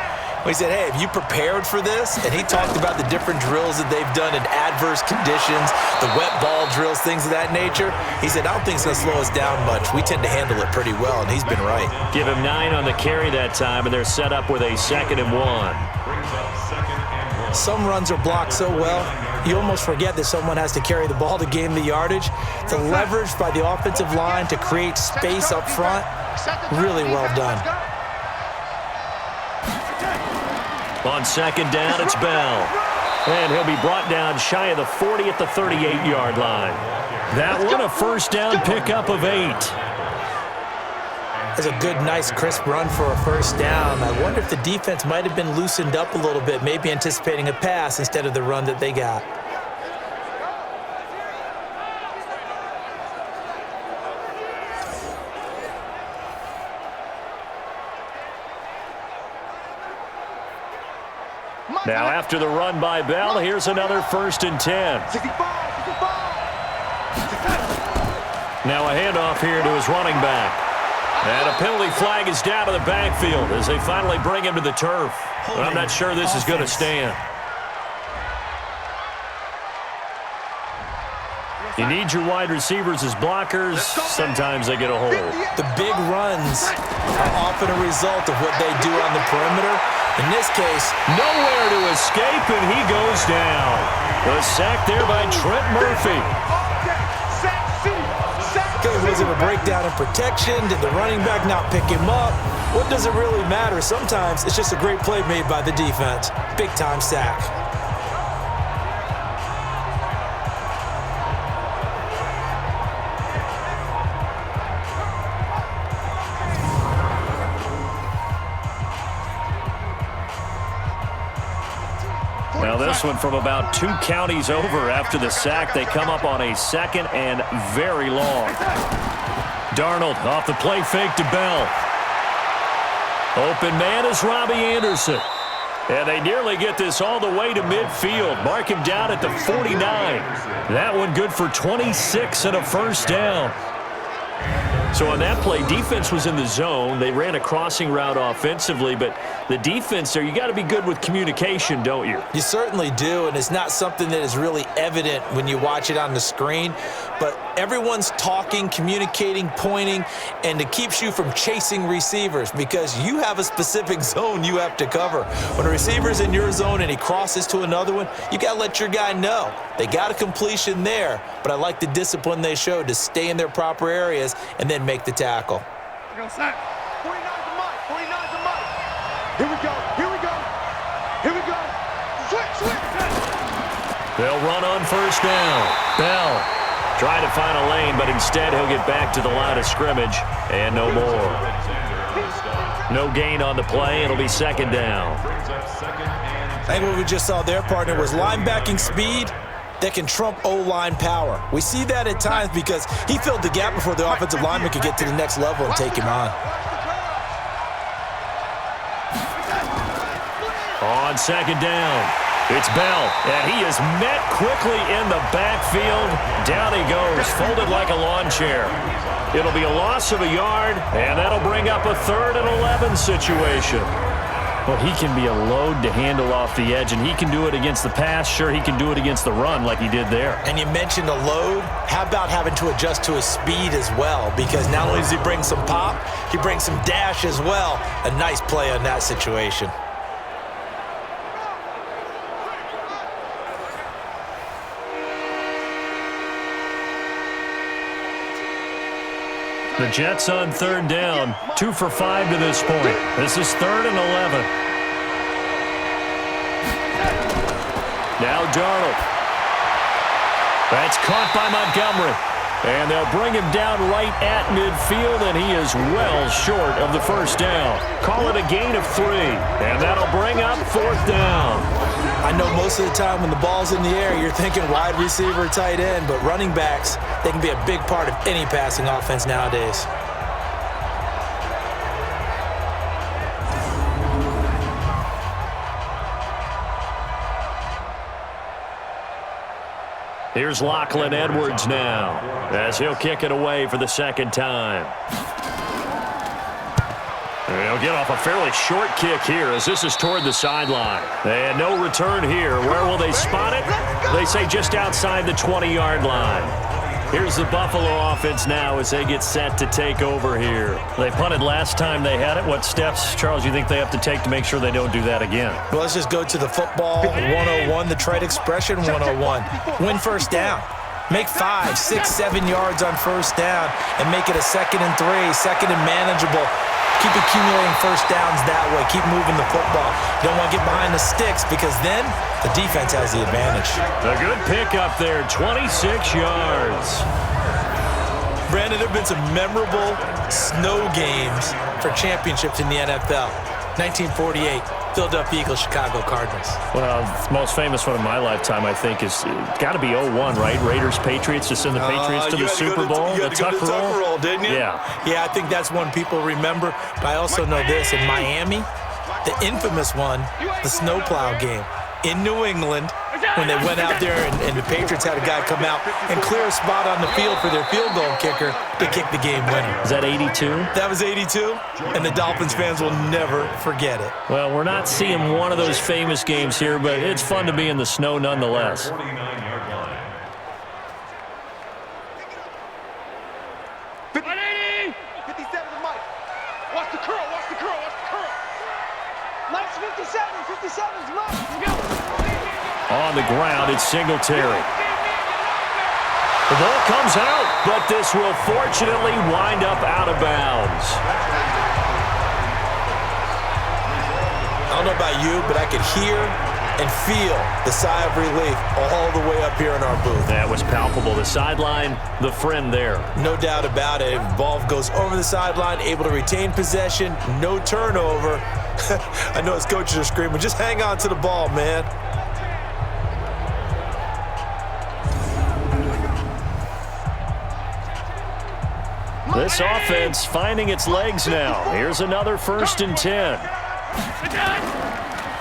We said, hey, have you prepared for this? And he talked about the different drills that they've done in adverse conditions, the wet ball drills, things of that nature. He said, I don't think it's going to slow us down much. We tend to handle it pretty well, and he's been right. Give him 9 on the carry that time, and they're set up with a 2nd and 1. Some runs are blocked so well, you almost forget that someone has to carry the ball to gain the yardage. The leverage by the offensive line to create space up front, really well done. On 2nd down, it's Bell. And he'll be brought down shy of the 40 at the 38-yard line. That one a 1st down pickup of 8. That's a good, nice, crisp run for a 1st down. I wonder if the defense might have been loosened up a little bit, maybe anticipating a pass instead of the run that they got. Now after the run by Bell, here's another 1st and 10. Now a handoff here to his running back. And a penalty flag is down to the backfield as they finally bring him to the turf. But I'm not sure this is going to stand. You need your wide receivers as blockers. Sometimes they get a hold. The big runs are often a result of what they do on the perimeter. In this case, nowhere to escape, and he goes down. The sack there by Trent Murphy. Okay, was it a breakdown in protection? Did the running back not pick him up? What does it really matter? Sometimes it's just a great play made by the defense. Big-time sack. Now this one from about 2 counties over after the sack. They come up on a 2nd and very long. Darnold off the play fake to Bell. Open man is Robbie Anderson. And they nearly get this all the way to midfield. Mark him down at the 49. That one good for 26 and a first down. So on that play, defense was in the zone. They ran a crossing route offensively, but the defense there, you got to be good with communication, don't you? You certainly do, and it's not something that is really evident when you watch it on the screen, but everyone's talking, communicating, pointing, and it keeps you from chasing receivers because you have a specific zone you have to cover. When a receiver's in your zone and he crosses to another one, you got to let your guy know. They got a completion there, but I like the discipline they showed to stay in their proper areas and then make the tackle. Go, sack. 49's a Mike. 49's a Mike. Here we go. Here we go. Here we go. Switch. They'll run on first down. Bell trying to find a lane, but instead he'll get back to the line of scrimmage and no more. No gain on the play. It'll be 2nd down. I think what we just saw there, partner, was linebacking speed that can trump O-line power. We see that at times because he filled the gap before the offensive lineman could get to the next level and take him on. On 2nd down, it's Bell, and he is met quickly in the backfield. Down he goes, folded like a lawn chair. It'll be a loss of a yard, and that'll bring up a 3rd and 11 situation. Well, he can be a load to handle off the edge, and he can do it against the pass. Sure, he can do it against the run like he did there. And you mentioned a load. How about having to adjust to his speed as well? Because not only does he bring some pop, he brings some dash as well. A nice play on that situation. The Jets on 3rd down, 2 for 5 to this point. This is 3rd and 11. Now Darnold. That's caught by Montgomery. And they'll bring him down right at midfield, and he is well short of the first down. Call it a gain of 3, and that'll bring up 4th down. I know most of the time when the ball's in the air, you're thinking wide receiver, tight end, but running backs, they can be a big part of any passing offense nowadays. Here's Lachlan Edwards now as he'll kick it away for the 2nd time. They'll get off a fairly short kick here as this is toward the sideline. And no return here. Where will they spot it? They say just outside the 20-yard line. Here's the Buffalo offense now as they get set to take over here. They punted last time they had it. What steps, Charles, you think they have to take to make sure they don't do that again? Well, let's just go to the football 101, the trade expression 101. Win first down. Make 5, 6, 7 yards on first down and make it a 2nd and 3, 2nd and manageable. Keep accumulating first downs that way. Keep moving the football. You don't want to get behind the sticks because then the defense has the advantage. A good pickup there, 26 yards. Brandon, there have been some memorable snow games for championships in the NFL. 1948, Philadelphia Eagles, Chicago Cardinals. Well, the most famous one of my lifetime, I think, is got to be 01, right? Raiders, Patriots, to send the Patriots to the Super Bowl. You had to go to the Tuck roll, didn't you? Yeah. Yeah, I think that's one people remember. But I also know this. In Miami, the infamous one, the snowplow game. In New England, when they went out there and the Patriots had a guy come out and clear a spot on the field for their field goal kicker to kick the game winner. Is that 82? That was 82, and the Dolphins fans will never forget it. Well, we're not seeing one of those famous games here, but it's fun to be in the snow nonetheless. 49-yard line. 180! 57 to Mike. Watch the curl, watch the curl, watch the curl. Mike's 57, 57's Mike. Let's go. On the ground, it's Singletary. The ball comes out, but this will fortunately wind up out of bounds. I don't know about you, but I could hear and feel the sigh of relief all the way up here in our booth. That was palpable. The sideline, the friend there. No doubt about it. Ball goes over the sideline, able to retain possession, no turnover. I know his coaches are screaming, just hang on to the ball, man. This offense finding its legs now. Here's another 1st and 10.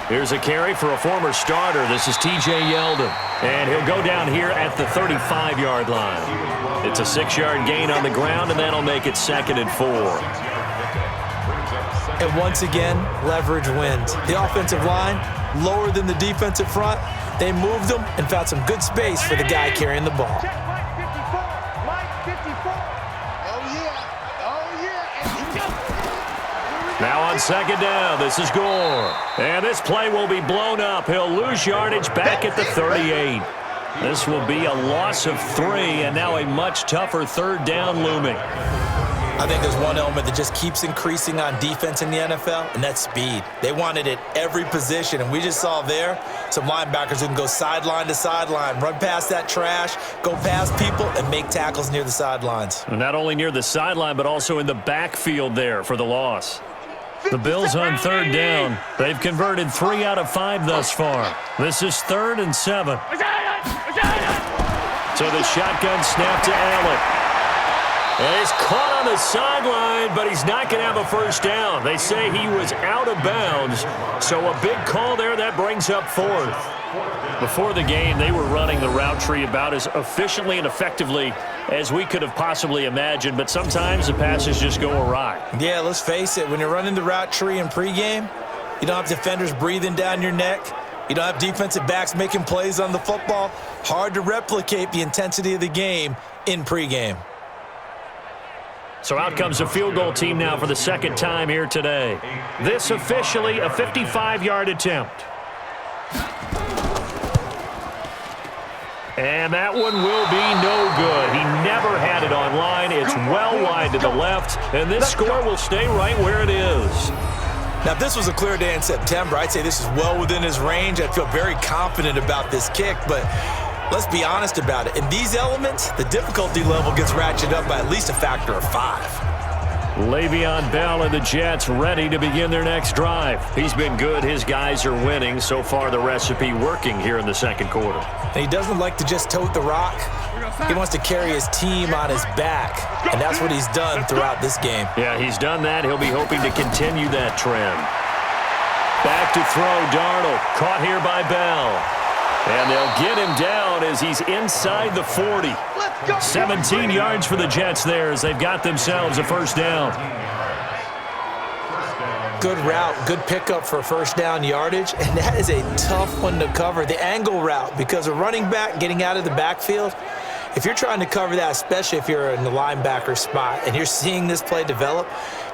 Here's a carry for a former starter. This is T.J. Yeldon. And he'll go down here at the 35-yard line. It's a 6-yard gain on the ground, and that'll make it 2nd and 4. And once again, leverage wins. The offensive line, lower than the defensive front. They moved them and found some good space for the guy carrying the ball. Check Mike 54, Mike 54. Oh yeah, oh yeah. And he goes. Now on 2nd down, this is Gore. And this play will be blown up. He'll lose yardage back at the 38. This will be a loss of 3, and now a much tougher 3rd down looming. I think there's one element that just keeps increasing on defense in the NFL, and that's speed. They want it at every position, and we just saw there some linebackers who can go sideline to sideline, run past that trash, go past people, and make tackles near the sidelines. Not only near the sideline, but also in the backfield there for the loss. The Bills on 3rd down. They've converted 3 out of 5 thus far. This is 3rd and 7. So the shotgun snap to Allen. And he's caught on the sideline, but he's not going to have a 1st down. They say he was out of bounds, so a big call there. That brings up 4th. Before the game, they were running the route tree about as efficiently and effectively as we could have possibly imagined, but sometimes the passes just go awry. Yeah, let's face it. When you're running the route tree in pregame, you don't have defenders breathing down your neck. You don't have defensive backs making plays on the football. Hard to replicate the intensity of the game in pregame. So out comes a field goal team now for the 2nd time here today. This officially a 55-yard attempt. And that one will be no good. He never had it on line. It's well wide to the left, and this score will stay right where it is. Now, if this was a clear day in September, I'd say this is well within his range. I'd feel very confident about this kick, but let's be honest about it. In these elements, the difficulty level gets ratcheted up by at least a factor of 5. Le'Veon Bell and the Jets ready to begin their next drive. He's been good. His guys are winning. So far, the recipe working here in the 2nd quarter. And he doesn't like to just tote the rock. He wants to carry his team on his back, and that's what he's done throughout this game. Yeah, he's done that. He'll be hoping to continue that trend. Back to throw, Darnold. Caught here by Bell. And they'll get him down as he's inside the 40. 17 yards for the Jets there as they've got themselves a 1st down. Good route, good pickup for 1st down yardage, and that is a tough one to cover. The angle route, because a running back getting out of the backfield, if you're trying to cover that, especially if you're in the linebacker spot and you're seeing this play develop,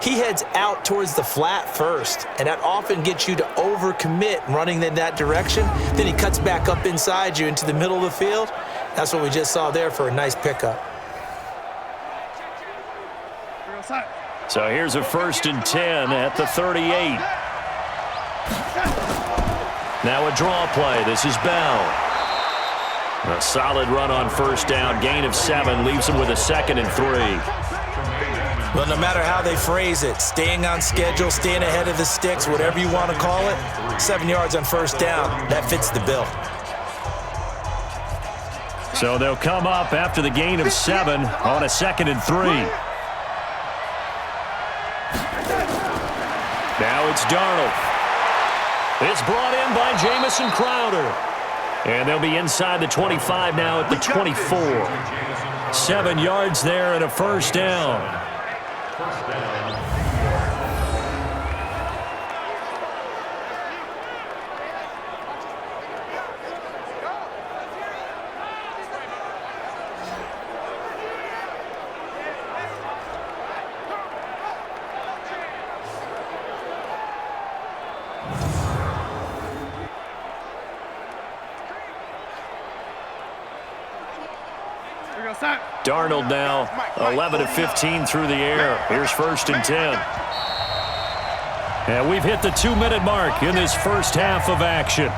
he heads out towards the flat first, and that often gets you to overcommit running in that direction. Then he cuts back up inside you into the middle of the field. That's what we just saw there for a nice pickup. So here's a 1st and 10 at the 38. Now a draw play. This is Bell. A solid run on 1st down. Gain of 7 leaves him with a 2nd and 3. Well, no matter how they phrase it, staying on schedule, staying ahead of the sticks, whatever you want to call it, 7 yards on 1st down, that fits the bill. So they'll come up after the gain of 7 on a 2nd and 3. Now it's Darnold. It's brought in by Jamison Crowder. And they'll be inside the 25 now at the 24. 7 yards there and a first down. First down. Darnold now 11 of 15 through the air. Here's 1st and 10. And we've hit the 2-minute mark in this first half of action.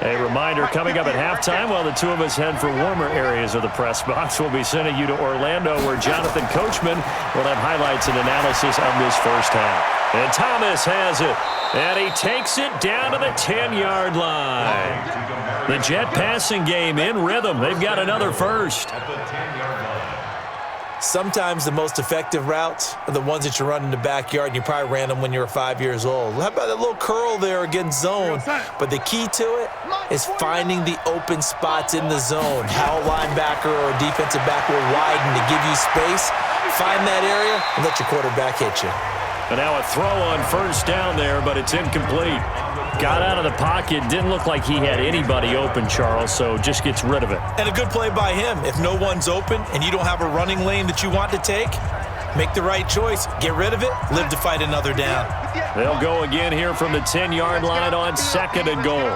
A reminder, coming up at halftime, while the two of us head for warmer areas of the press box, we'll be sending you to Orlando, where Jonathan Coachman will have highlights and analysis of this first half. And Thomas has it, and he takes it down to the 10-yard line. The Jet passing game in rhythm. They've got another first. At the 10-yard line. Sometimes the most effective routes are the ones that you run in the backyard, and you probably ran them when you were 5 years old. How about that little curl there against zone? But the key to it is finding the open spots in the zone. How a linebacker or a defensive back will widen to give you space. Find that area and let your quarterback hit you. And now a throw on first down there, but it's incomplete. Got out of the pocket. Didn't look like he had anybody open, Charles, so just gets rid of it. And a good play by him. If no one's open and you don't have a running lane that you want to take, make the right choice. Get rid of it. Live to fight another down. They'll go again here from the 10-yard line on 2nd and goal.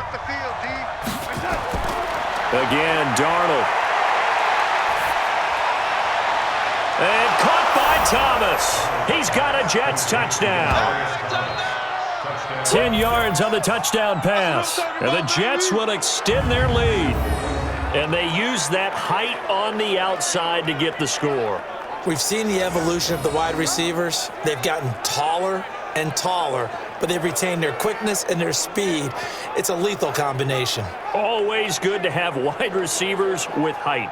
Again, Darnold. And caught by Thomas. He's got a Jets touchdown. 10 yards on the touchdown pass. And the Jets will extend their lead. And they use that height on the outside to get the score. We've seen the evolution of the wide receivers. They've gotten taller and taller, but they've retained their quickness and their speed. It's a lethal combination. Always good to have wide receivers with height.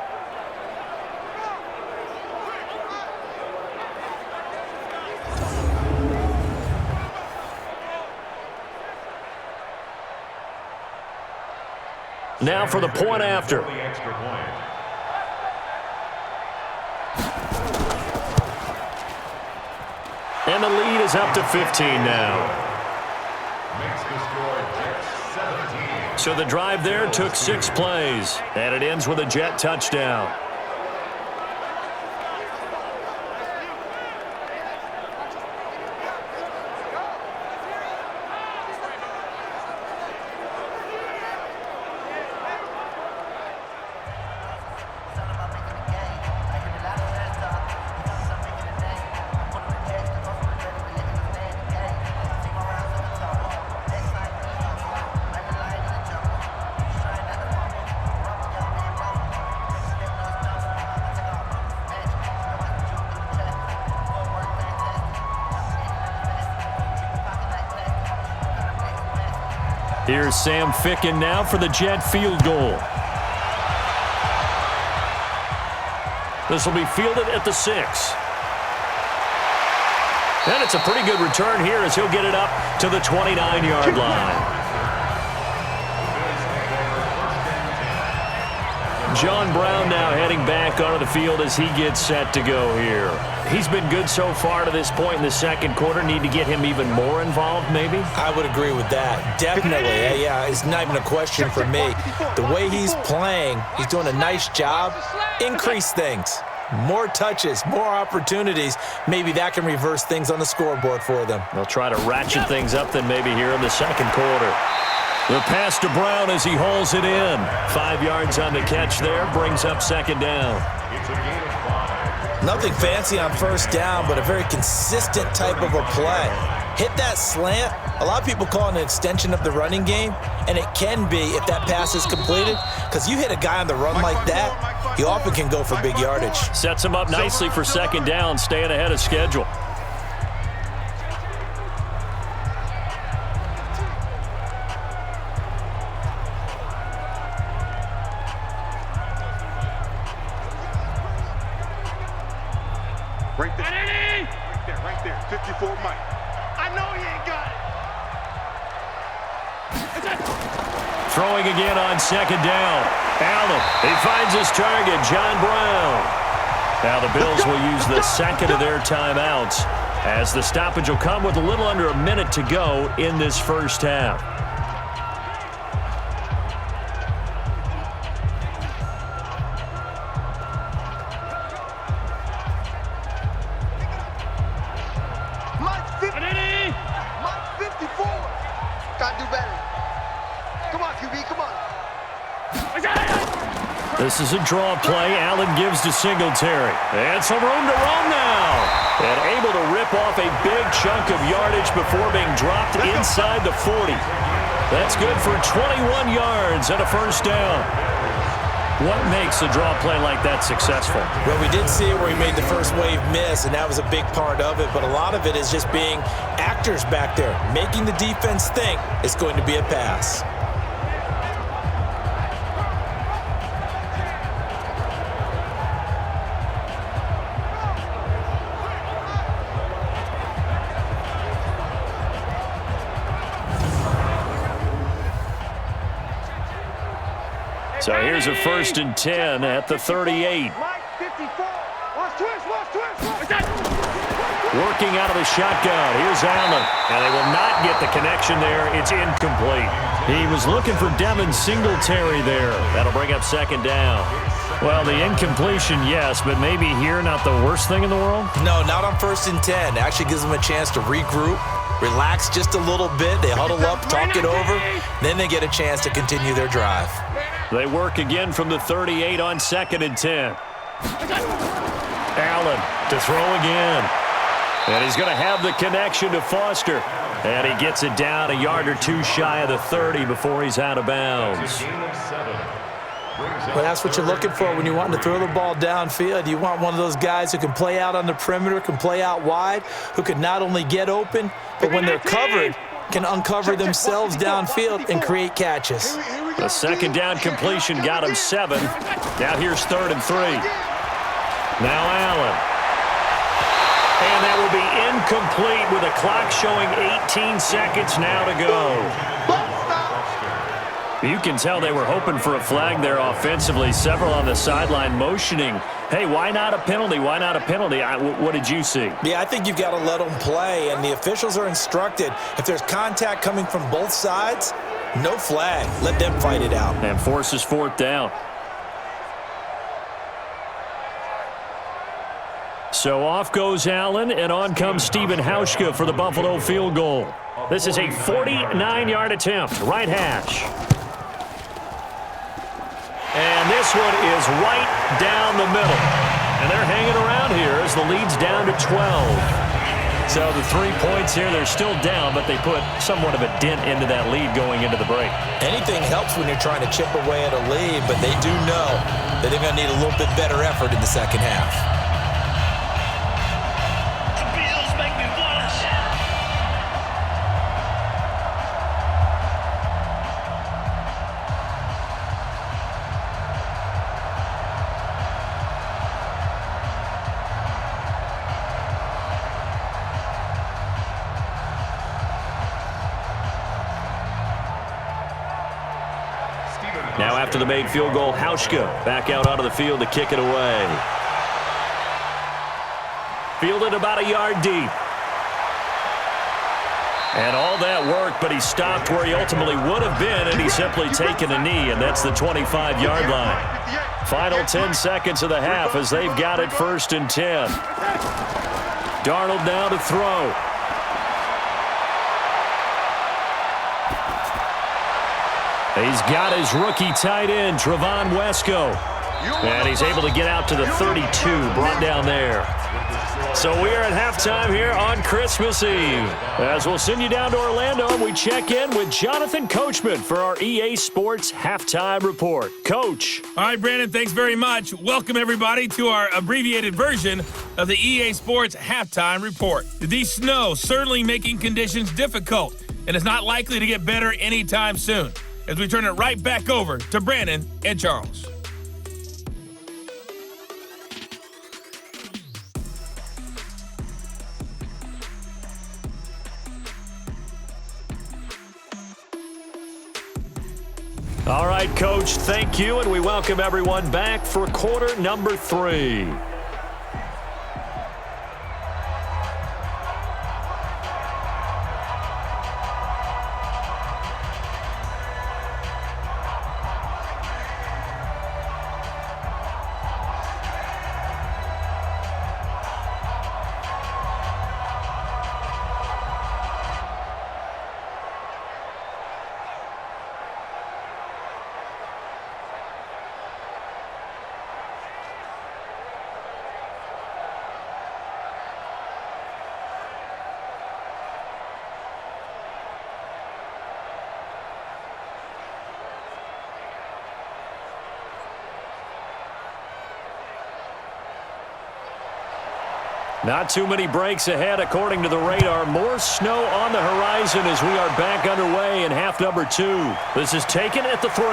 Now for the point after. And the lead is up to 15 now. Makes the score Jets 17. So the drive there took 6 plays, and it ends with a Jet touchdown. Here's Sam Ficken now for the Jet field goal. This will be fielded at the 6. And it's a pretty good return here as he'll get it up to the 29-yard line. John Brown now heading back onto the field as he gets set to go here. He's been good so far to this point in the second quarter. Need to get him even more involved, maybe? I would agree with that. Definitely. Yeah, it's not even a question for me. The way he's playing, he's doing a nice job. Increase things. More touches, more opportunities. Maybe that can reverse things on the scoreboard for them. They'll try to ratchet things up then maybe here in the second quarter. The pass to Brown as he hauls it in. 5 yards on the catch there. Brings up second down. It's a gain of 5. Nothing fancy on first down, but a very consistent type of a play. Hit that slant. A lot of people call it an extension of the running game, and it can be if that pass is completed, because you hit a guy on the run like that, he often can go for big yardage. Sets him up nicely for second down, staying ahead of schedule. Right there. Right there. 54 Mike. I know he ain't got it. Throwing again on second down. Allen, he finds his target, John Brown. Now the Bills will use the second of their timeouts as the stoppage will come with a little under a minute to go in this first half. Mike 54. Gotta do better. Come on, QB, come on. This is a draw play. Allen gives to Singletary. And some room to roam now. And able to rip off a big chunk of yardage before being dropped inside the 40. That's good for 21 yards and a first down. What makes a draw play like that successful? Well, we did see it where he made the first wave miss, and that was a big part of it. But a lot of it is just being actors back there, making the defense think it's going to be a pass. So here's a 1st and 10 at the 38. Mike 54. Watch twist. Working out of the shotgun. Here's Allen. And they will not get the connection there. It's incomplete. He was looking for Devin Singletary there. That'll bring up second down. Well, the incompletion, yes, but maybe here not the worst thing in the world? No, not on 1st and 10. It actually gives them a chance to regroup, relax just a little bit. They huddle up, talk it over. Then they get a chance to continue their drive. They work again from the 38 on 2nd and 10. Allen to throw again. And he's going to have the connection to Foster. And he gets it down a yard or two shy of the 30 before he's out of bounds. Well, that's what you're looking for when you want to throw the ball downfield. You want one of those guys who can play out on the perimeter, can play out wide, who can not only get open, but when they're covered, can uncover themselves downfield and create catches. The second down completion got him 7. Now here's 3rd and 3. Now Allen. And that will be incomplete with a clock showing 18 seconds now to go. You can tell they were hoping for a flag there offensively. Several on the sideline motioning, hey, why not a penalty? Why not a penalty? What did you see? Yeah, I think you've got to let them play, and the officials are instructed. If there's contact coming from both sides, no flag. Let them fight it out. And forces 4th down. So off goes Allen, and on comes Stephen Hauschka for the Buffalo field goal. This is a 49-yard attempt, right hash. And this one is right down the middle. And they're hanging around here as the lead's down to 12. So the 3 points here, they're still down, but they put somewhat of a dent into that lead going into the break. Anything helps when you're trying to chip away at a lead, but they do know that they're going to need a little bit better effort in the second half. Now after the made field goal, Hauschka back out onto the field to kick it away. Fielded about a yard deep. And all that work, but he stopped where he ultimately would have been, and he's simply taken a knee, and that's the 25-yard line. Final 10 seconds of the half as they've got it 1st and 10. Darnold now to throw. He's got his rookie tight end, Trevon Wesco. And he's able to get out to the 32, brought down there. So we are at halftime here on Christmas Eve. As we'll send you down to Orlando, and we check in with Jonathan Coachman for our EA Sports Halftime Report. Coach. All right, Brandon, thanks very much. Welcome, everybody, to our abbreviated version of the EA Sports Halftime Report. The snow certainly making conditions difficult, and it's not likely to get better anytime soon, as we turn it right back over to Brandon and Charles. All right, Coach, thank you, and we welcome everyone back for quarter number 3. Not too many breaks ahead according to the radar. More snow on the horizon as we are back underway in half number 2. This is taken at the 3.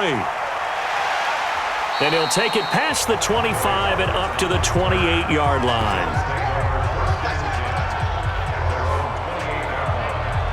And he'll take it past the 25 and up to the 28-yard line.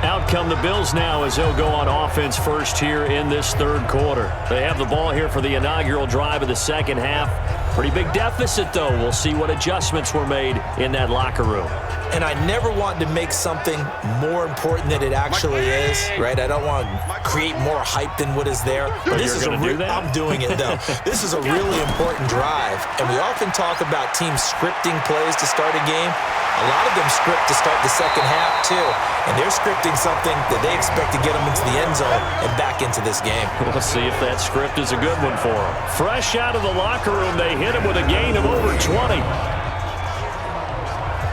Out come the Bills now as they'll go on offense first here in this third quarter. They have the ball here for the inaugural drive of the second half. Pretty big deficit, though. We'll see what adjustments were made in that locker room. And I never want to make something more important than it actually is, right? I don't want to create more hype than what is there. But this is I'm doing it, though. This is a really important drive. And we often talk about teams scripting plays to start a game. A lot of them script to start the second half, too. And they're scripting something that they expect to get them into the end zone and back into this game. We'll see if that script is a good one for them. Fresh out of the locker room, they hit him with a gain of over 20.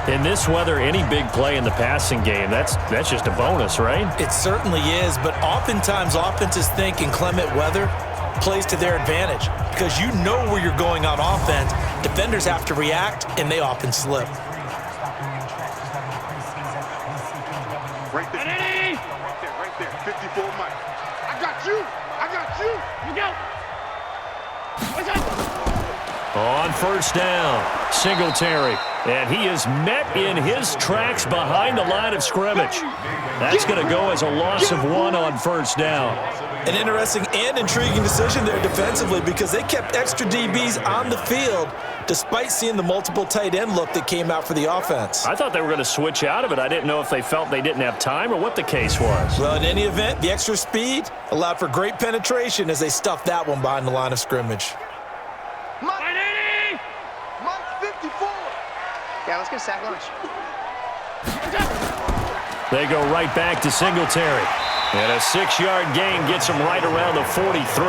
In this weather, any big play in the passing game, that's just a bonus, right? It certainly is, but oftentimes offenses think in clement weather plays to their advantage because you know where you're going on offense. Defenders have to react, and they often slip. Right there. Right there. 54 Mike. I got you. You go. What's up? On first down, Singletary. And he is met in his tracks behind the line of scrimmage. That's going to go as a loss of 1 on first down. An interesting and intriguing decision there defensively because they kept extra DBs on the field despite seeing the multiple tight end look that came out for the offense. I thought they were going to switch out of it. I didn't know if they felt they didn't have time or what the case was. Well, in any event, the extra speed allowed for great penetration as they stuffed that one behind the line of scrimmage. Mike 54. Yeah, let's get a sack lunch. They go right back to Singletary. And a 6-yard gain gets him right around the 43.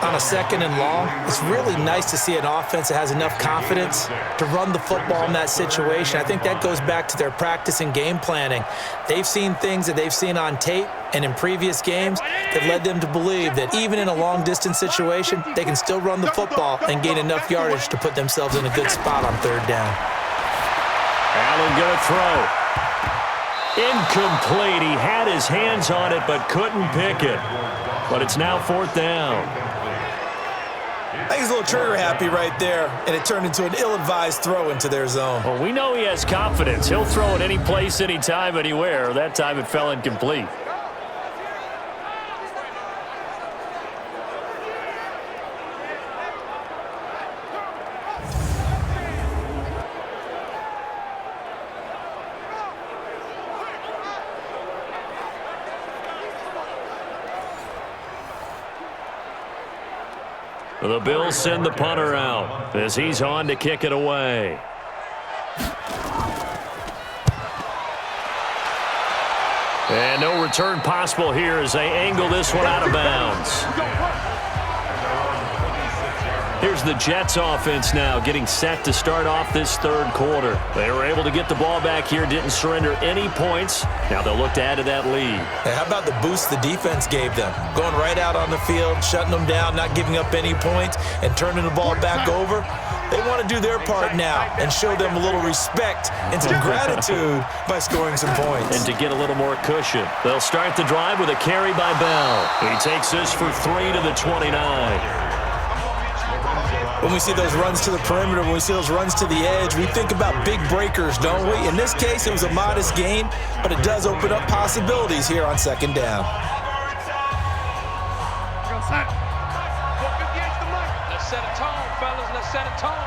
On a second and long, it's really nice to see an offense that has enough confidence to run the football in that situation. I think that goes back to their practice and game planning. They've seen things that they've seen on tape and in previous games that led them to believe that even in a long-distance situation, they can still run the football and gain enough yardage to put themselves in a good spot on third down. Allen going to throw. Incomplete. He had his hands on it but couldn't pick it. But it's now fourth down. I think he's a little trigger happy right there, and it turned into an ill-advised throw into their zone. Well, we know he has confidence. He'll throw it any place, anytime, anywhere. That time it fell incomplete. The Bills send the punter out as he's on to kick it away. And no return possible here as they angle this one out of bounds. Here's the Jets offense now getting set to start off this third quarter. They were able to get the ball back here, didn't surrender any points. Now they'll look to add to that lead. Hey, how about the boost the defense gave them? Going right out on the field, shutting them down, not giving up any points, and turning the ball back over. They want to do their part now and show them a little respect and some gratitude by scoring some points. And to get a little more cushion. They'll start the drive with a carry by Bell. He takes this for 3 to the 29. When we see those runs to the perimeter, when we see those runs to the edge, we think about big breakers, don't we? In this case, it was a modest gain, but it does open up possibilities here on second down. Let's set a tone, fellas. Let's set a tone.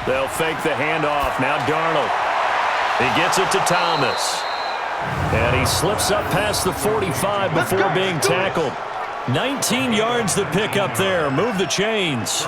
They'll fake the handoff. Now Darnold. He gets it to Thomas. And he slips up past the 45 before being tackled. 19 yards to pick up there. Move the chains.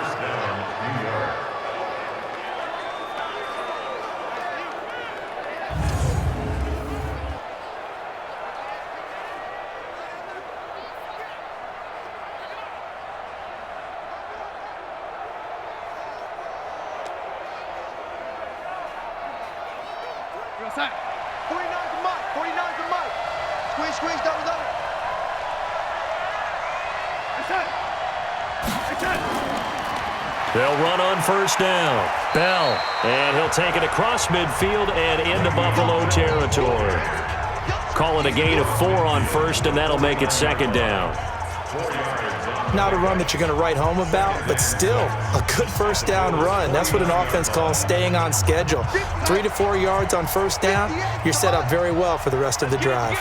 Squeeze, double. They'll run on first down. Bell. And he'll take it across midfield and into Buffalo territory. Call it a gain of 4 on first, and that'll make it second down. Not a run that you're going to write home about, but still a good first down run. That's what an offense calls staying on schedule. 3 to 4 yards on first down, you're set up very well for the rest of the drive.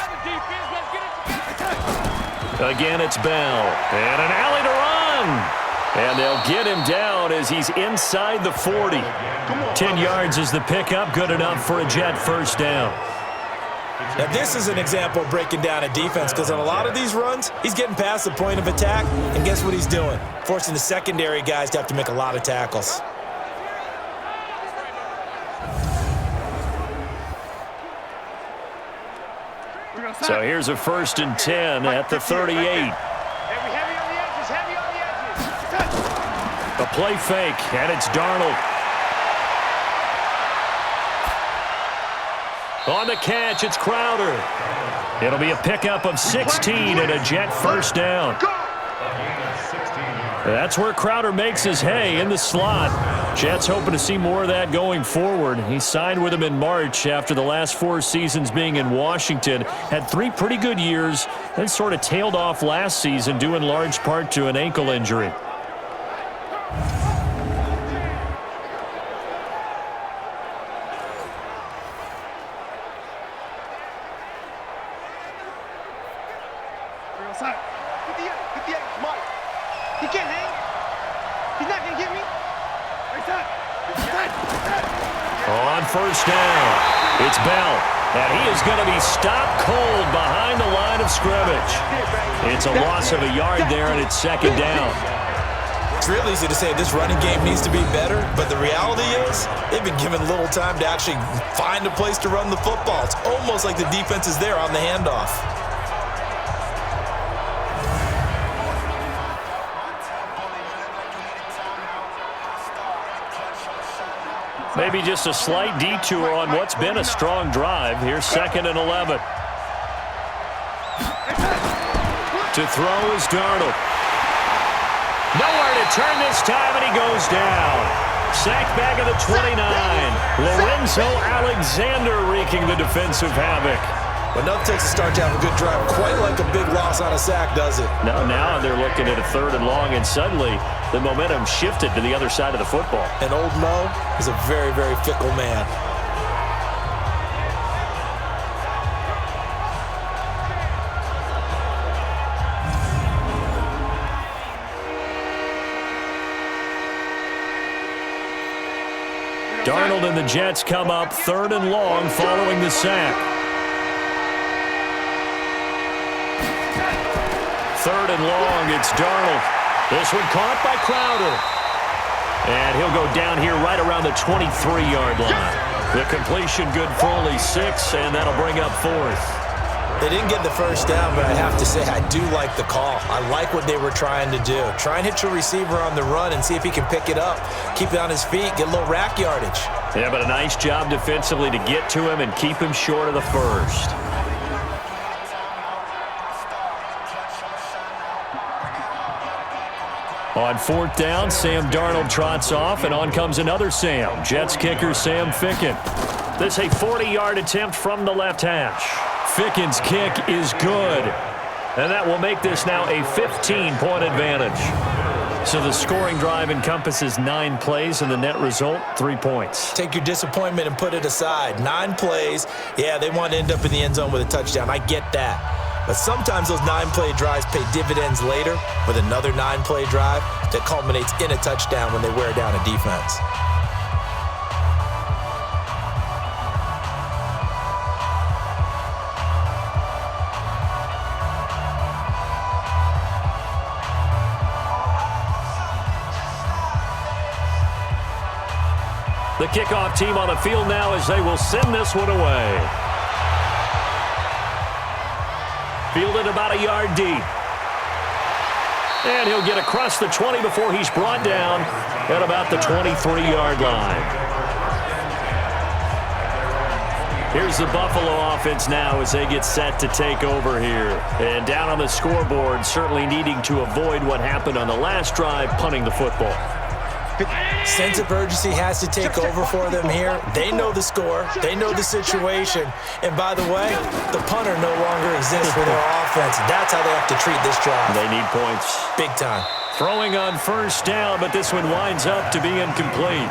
Again, it's Bell. And an alley to run. And they'll get him down as he's inside the 40. 10 yards is the pickup, good enough for a Jet first down. Now, this is an example of breaking down a defense, because on a lot of these runs, he's getting past the point of attack, and guess what he's doing? Forcing the secondary guys to have to make a lot of tackles. So here's a 1st and 10 at the 38. A play fake, and it's Darnold. On the catch, it's Crowder. It'll be a pickup of 16 and a Jet first down. That's where Crowder makes his hay, in the slot. Jets hoping to see more of that going forward. He signed with him in March after the last 4 seasons being in Washington. Had 3 pretty good years, then sort of tailed off last season due in large part to an ankle injury. On first down, it's Bell, and he is going to be stopped cold behind the line of scrimmage. It's a loss of a yard there, and it's second down. It's real easy to say this running game needs to be better, but the reality is they've been given little time to actually find a place to run the football. It's almost like the defense is there on the handoff. Maybe just a slight detour on what's been a strong drive. Here's 2nd and 11. To throw is Darnold. Nowhere to turn this time, and he goes down. Sacked back at the 29. Lorenzo Alexander wreaking the defensive havoc. But nothing takes a start to have a good drive quite like a big loss on a sack, does it? Now they're looking at a 3rd and long, and suddenly the momentum shifted to the other side of the football. And old Mo is a very, very fickle man. Darnold and the Jets come up 3rd and long following the sack. 3rd and long, it's Darnold. This one caught by Crowder. And he'll go down here right around the 23-yard line. The completion good for only 6, and that'll bring up 4th. They didn't get the first down, but I have to say I do like the call. I like what they were trying to do. Try and hit your receiver on the run and see if he can pick it up. Keep it on his feet, get a little rack yardage. Yeah, but a nice job defensively to get to him and keep him short of the first. On 4th down, Sam Darnold trots off, and on comes another Sam. Jets kicker Sam Ficken. This a 40-yard attempt from the left hash. Ficken's kick is good, and that will make this now a 15-point advantage. So the scoring drive encompasses 9 plays, and the net result, 3 points. Take your disappointment and put it aside. 9 plays. Yeah, they want to end up in the end zone with a touchdown. I get that. But sometimes those 9-play drives pay dividends later with another 9-play drive that culminates in a touchdown when they wear down a defense. The kickoff team on the field now as they will send this one away. Fielded about a yard deep. And he'll get across the 20 before he's brought down at about the 23-yard line. Here's the Buffalo offense now as they get set to take over here. And down on the scoreboard, certainly needing to avoid what happened on the last drive, punting the football. Sense of urgency has to take over for them here. They know the score. They know the situation. And by the way, the punter no longer exists for their offense. That's how they have to treat this drive. They need points. Big time. Throwing on first down, but this one winds up to be incomplete.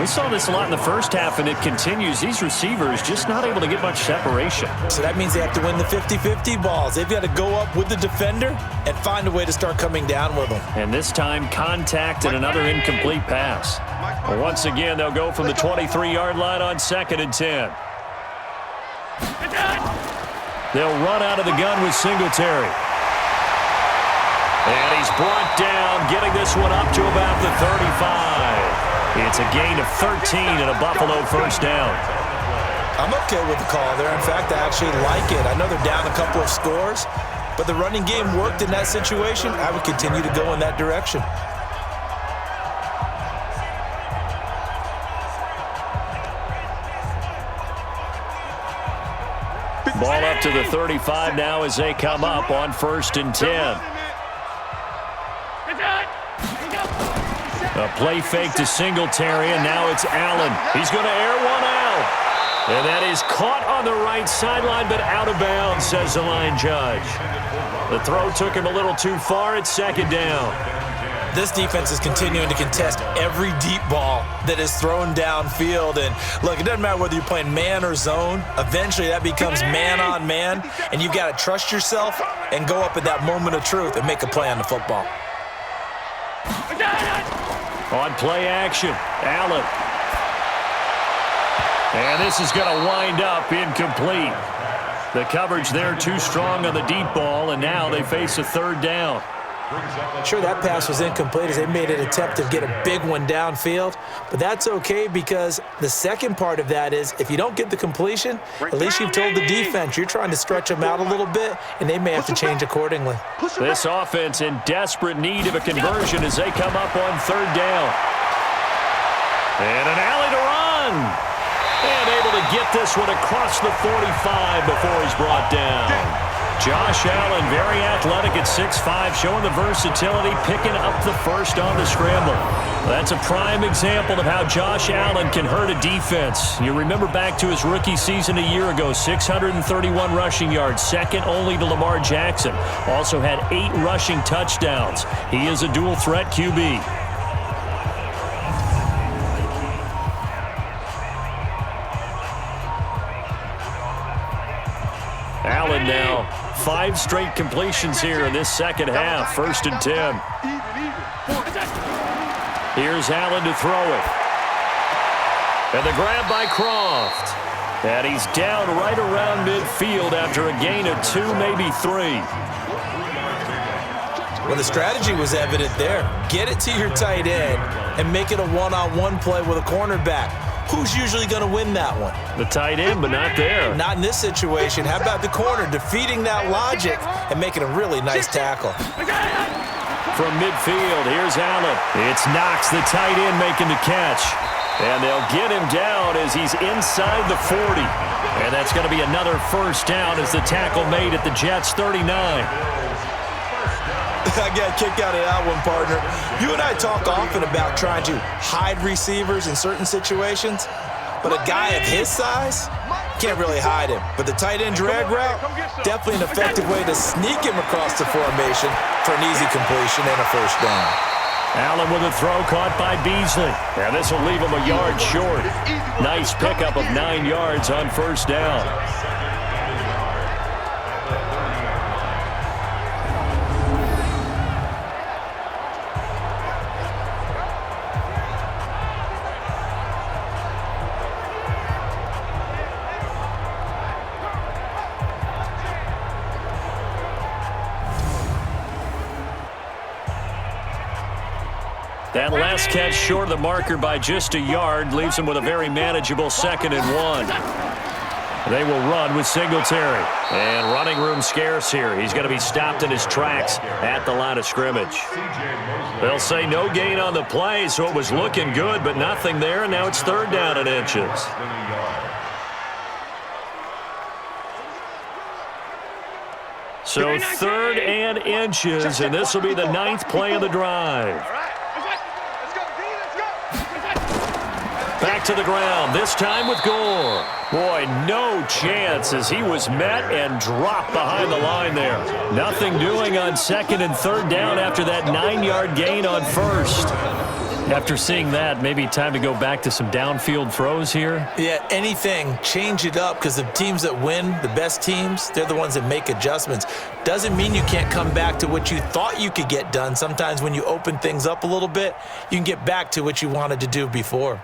We saw this a lot in the first half, and it continues. These receivers just not able to get much separation. So that means they have to win the 50-50 balls. They've got to go up with the defender and find a way to start coming down with them. And this time, contact and another incomplete pass. Well, once again, they'll go from the 23-yard line on 2nd and 10. They'll run out of the gun with Singletary. And he's brought down, getting this one up to about the 35. It's a gain of 13 and a Buffalo first down. I'm okay with the call there. In fact, I actually like it. I know they're down a couple of scores, but the running game worked in that situation. I would continue to go in that direction. Ball up to the 35 now as they come up on 1st and 10. A play fake to Singletary, and now it's Allen. He's going to air one out. And that is caught on the right sideline, but out of bounds, says the line judge. The throw took him a little too far. It's 2nd down. This defense is continuing to contest every deep ball that is thrown downfield. And look, it doesn't matter whether you're playing man or zone. Eventually, that becomes man on man, and you've got to trust yourself and go up at that moment of truth and make a play on the football. On play action, Allen. And this is going to wind up incomplete. The coverage there too strong on the deep ball, and now they face a 3rd down. Sure, that pass was incomplete as they made an attempt to get a big one downfield, but that's okay because the second part of that is if you don't get the completion, at least you've told the defense you're trying to stretch them out a little bit, and they may have to change accordingly. This offense in desperate need of a conversion as they come up on 3rd down. And an alley to run. And able to get this one across the 45 before he's brought down. Josh Allen, very athletic at 6'5", showing the versatility, picking up the first on the scramble. That's a prime example of how Josh Allen can hurt a defense. You remember back to his rookie season a year ago, 631 rushing yards, second only to Lamar Jackson. Also had 8 rushing touchdowns. He is a dual-threat QB. Allen now, 5 straight completions here in this second half, 1st and 10. Here's Allen to throw it. And the grab by Croft. And he's down right around midfield after a gain of 2, maybe 3. Well, the strategy was evident there. Get it to your tight end and make it a one-on-one play with a cornerback. Who's usually going to win that one? The tight end, but not there. Not in this situation. How about the corner defeating that logic and making a really nice tackle? From midfield, here's Allen. It's Knox, the tight end, making the catch. And they'll get him down as he's inside the 40. And that's going to be another first down as the tackle made at the Jets' 39. I got a kick out of that one, partner. You and I talk often about trying to hide receivers in certain situations, but a guy of his size can't really hide him. But the tight end drag route, definitely an effective way to sneak him across the formation for an easy completion and a first down. Allen with a throw caught by Beasley. And this will leave him a yard short. Nice pickup of 9 yards on first down. That last catch short of the marker by just a yard leaves him with a very manageable 2nd and 1. They will run with Singletary. And running room scarce here. He's going to be stopped in his tracks at the line of scrimmage. They'll say no gain on the play, so it was looking good, but nothing there, and now it's 3rd down and inches. So 3rd and inches, and this will be the 9th play of the drive. Back to the ground, this time with Gore. Boy, no chance as he was met and dropped behind the line there. Nothing doing on 2nd and 3rd down after that 9-yard gain on 1st. After seeing that, maybe time to go back to some downfield throws here. Yeah, anything. Change it up because the teams that win, the best teams, they're the ones that make adjustments. Doesn't mean you can't come back to what you thought you could get done. Sometimes when you open things up a little bit, you can get back to what you wanted to do before.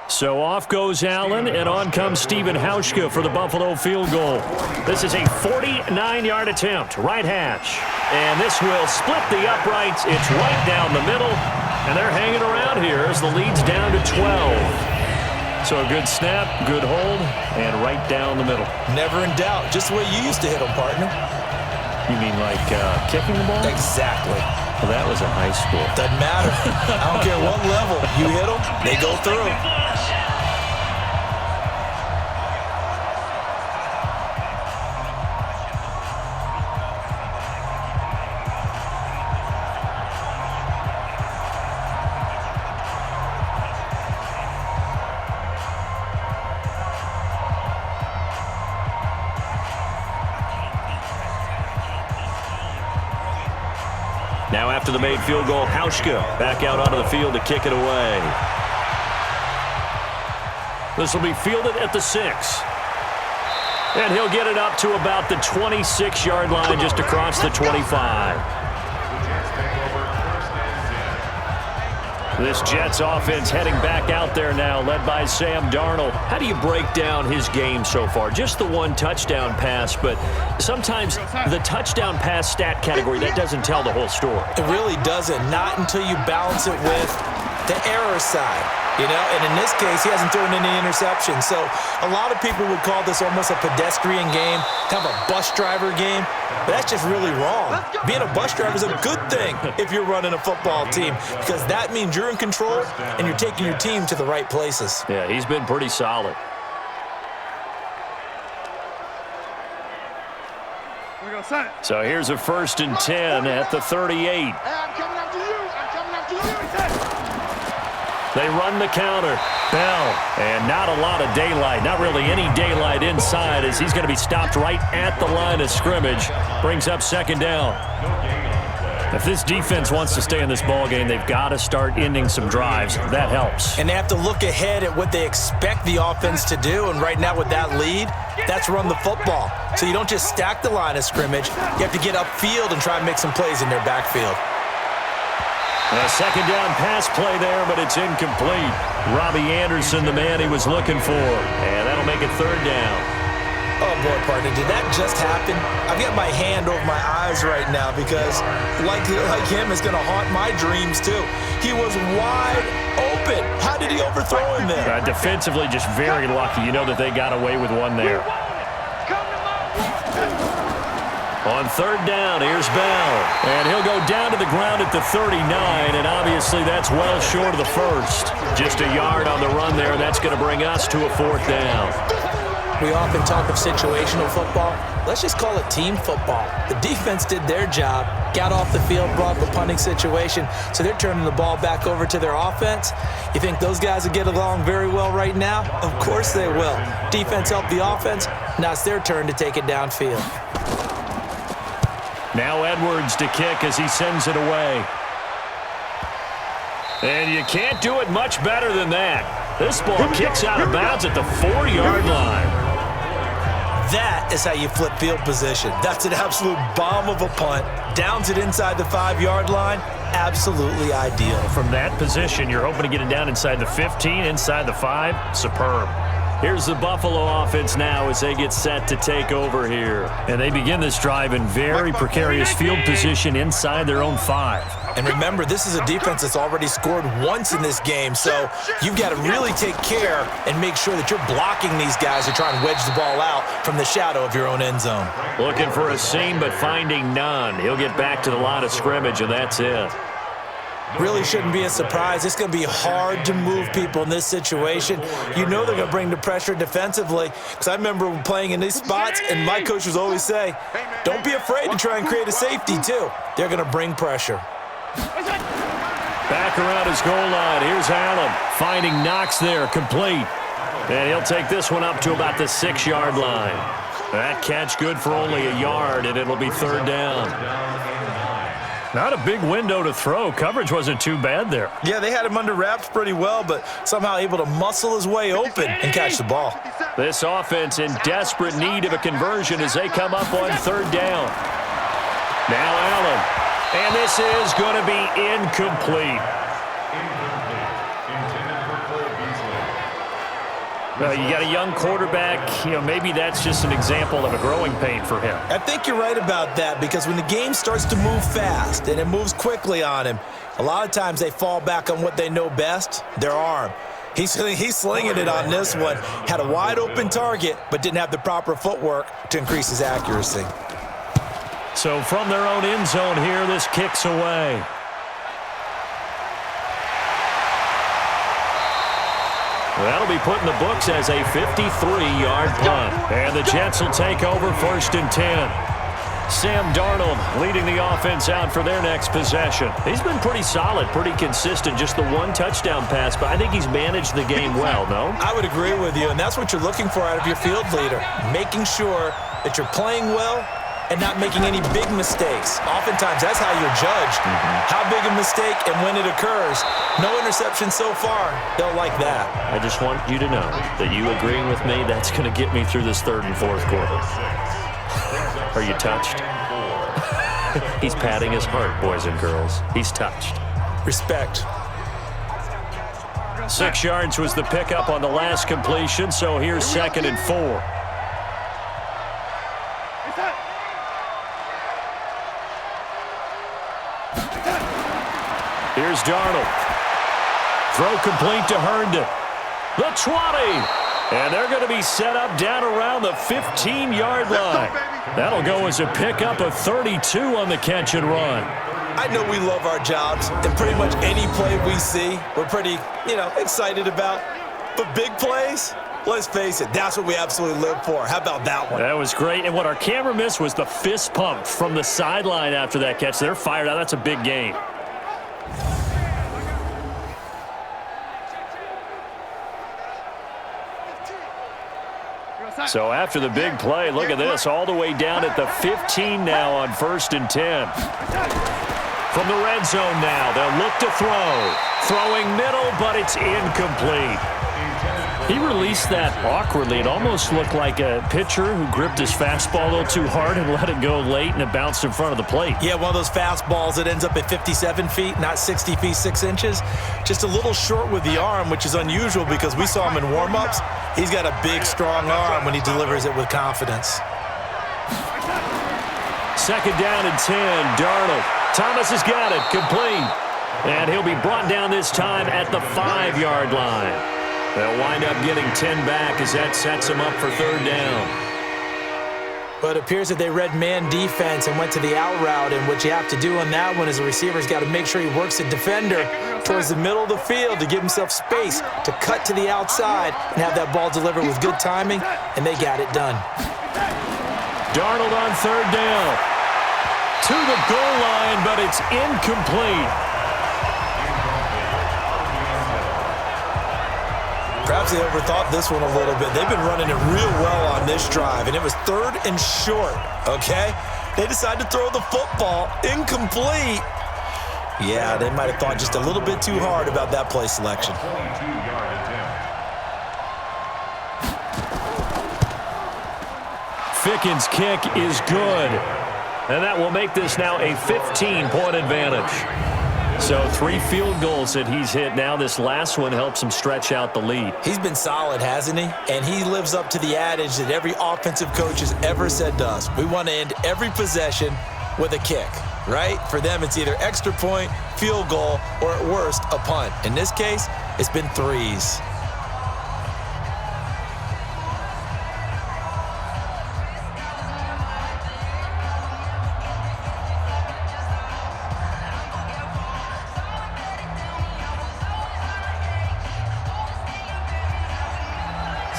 So off goes Allen, and on comes Stephen Hauschka for the Buffalo field goal. This is a 49-yard attempt, right hash. And this will split the uprights. It's right down the middle, and they're hanging around here as the lead's down to 12. So a good snap, good hold, and right down the middle. Never in doubt. Just the way you used to hit them, partner. You mean like kicking the ball? Exactly. Well, that was in high school. Doesn't matter. I don't care what level. You hit them, they go through. Now after the made field goal, Hauschka back out onto the field to kick it away. This will be fielded at the 6. And he'll get it up to about the 26-yard line just across the 25. This Jets offense heading back out there now, led by Sam Darnold. How do you break down his game so far? Just the one touchdown pass, but sometimes the touchdown pass stat category, that doesn't tell the whole story. It really doesn't. Not until you balance it with the error side. You know, and in this case, he hasn't thrown any interceptions. So a lot of people would call this almost a pedestrian game, kind of a bus driver game. But that's just really wrong. Being a bus driver is a good thing if you're running a football team because that means you're in control and you're taking your team to the right places. Yeah, he's been pretty solid. So here's a 1st and 10 at the 38. Hey, I'm coming after you. I'm coming after you. They run the counter. Bell, and not a lot of daylight, not really any daylight inside as he's going to be stopped right at the line of scrimmage. Brings up 2nd down. If this defense wants to stay in this ballgame, they've got to start ending some drives. That helps. And they have to look ahead at what they expect the offense to do, and right now with that lead, that's run the football. So you don't just stack the line of scrimmage. You have to get upfield and try and make some plays in their backfield. A 2nd down pass play there, but it's incomplete. Robbie Anderson, the man he was looking for. And that'll make it 3rd down. Oh, boy, partner, did that just happen? I've got my hand over my eyes right now because, like him, it's going to haunt my dreams, too. He was wide open. How did he overthrow him there? Defensively, just very lucky. You know that they got away with one there. On 3rd down, here's Bell. And he'll go down to the ground at the 39, and obviously that's well short of the 1st. Just a yard on the run there, and that's going to bring us to a 4th down. We often talk of situational football. Let's just call it team football. The defense did their job, got off the field, brought the punting situation, so they're turning the ball back over to their offense. You think those guys will get along very well right now? Of course they will. Defense helped the offense. Now it's their turn to take it downfield. Now Edwards to kick as he sends it away. And you can't do it much better than that. This ball kicks out of bounds at the 4-yard line. That is how you flip field position. That's an absolute bomb of a punt. Downs it inside the 5-yard line. Absolutely ideal. From that position, you're hoping to get it down inside the 15, inside the 5. Superb. Here's the Buffalo offense now as they get set to take over here. And they begin this drive in very precarious field position inside their own 5. And remember, this is a defense that's already scored once in this game, so you've got to really take care and make sure that you're blocking these guys to try and wedge the ball out from the shadow of your own end zone. Looking for a seam, but finding none. He'll get back to the line of scrimmage, and that's it. Really shouldn't be a surprise. It's going to be hard to move people in this situation. You know they're going to bring the pressure defensively. Because I remember playing in these spots, and my coach would always say, don't be afraid to try and create a safety, too. They're going to bring pressure. Back around his goal line. Here's Allen. Finding Knox there, complete. And he'll take this one up to about the 6-yard line. That catch good for only a yard, and it'll be 3rd down. Not a big window to throw. Coverage wasn't too bad there. Yeah, they had him under wraps pretty well, but somehow able to muscle his way open and catch the ball. This offense in desperate need of a conversion as they come up on 3rd down. Now Allen. And this is going to be incomplete. You got a young quarterback, maybe that's just an example of a growing pain for him. I think you're right about that, because when the game starts to move fast and it moves quickly on him, a lot of times they fall back on what they know best, their arm. He's slinging it on this one. Had a wide open target, but didn't have the proper footwork to increase his accuracy. So from their own end zone here, this kicks away. That'll be put in the books as a 53-yard punt. And the Jets will take over 1st and 10. Sam Darnold leading the offense out for their next possession. He's been pretty solid, pretty consistent, just the one touchdown pass, but I think he's managed the game well, no? I would agree with you, and that's what you're looking for out of your field leader, making sure that you're playing well and not making any big mistakes. Oftentimes, that's how you're judged. How big a mistake and when it occurs. No interception so far. They'll like that. I just want you to know that you agreeing with me, that's going to get me through this 3rd and 4th quarter. Are you touched? He's patting his heart, boys and girls. He's touched. Respect. 6 yards was the pickup on the last completion, so here's 2nd and 4. Here's Darnold. Throw complete to Herndon. The 20. And they're going to be set up down around the 15-yard line. That'll go as a pickup of 32 on the catch and run. I know we love our jobs, and pretty much any play we see, we're pretty, excited about. But big plays, let's face it, that's what we absolutely live for. How about that one? That was great. And what our camera missed was the fist pump from the sideline after that catch. They're fired out. That's a big gain. So after the big play, look at this, all the way down at the 15 now on 1st and 10. From the red zone now, they'll look to throw. Throwing middle, but it's incomplete. He released that awkwardly. It almost looked like a pitcher who gripped his fastball a little too hard and let it go late, and it bounced in front of the plate. Yeah, one of those fastballs that ends up at 57 feet, not 60 feet, 6 inches. Just a little short with the arm, which is unusual because we saw him in warm-ups. He's got a big, strong arm when he delivers it with confidence. 2nd down and 10, Darnold. Thomas has got it, complete. And he'll be brought down this time at the 5-yard line. They'll wind up getting 10 back as that sets them up for 3rd down. But it appears that they read man defense and went to the out route, and what you have to do on that one is the receiver's got to make sure he works the defender towards the middle of the field to give himself space to cut to the outside and have that ball delivered with good timing, and they got it done. Darnold on 3rd down. To the goal line, but it's incomplete. Perhaps they overthought this one a little bit. They've been running it real well on this drive, and it was 3rd and short, okay? They decided to throw the football incomplete. Yeah, they might have thought just a little bit too hard about that play selection. Ficken's kick is good. And that will make this now a 15-point advantage. So 3 field goals that he's hit now. This last one helps him stretch out the lead. He's been solid, hasn't he? And he lives up to the adage that every offensive coach has ever said to us. We want to end every possession with a kick, right? For them, it's either extra point, field goal, or at worst, a punt. In this case, it's been 3s.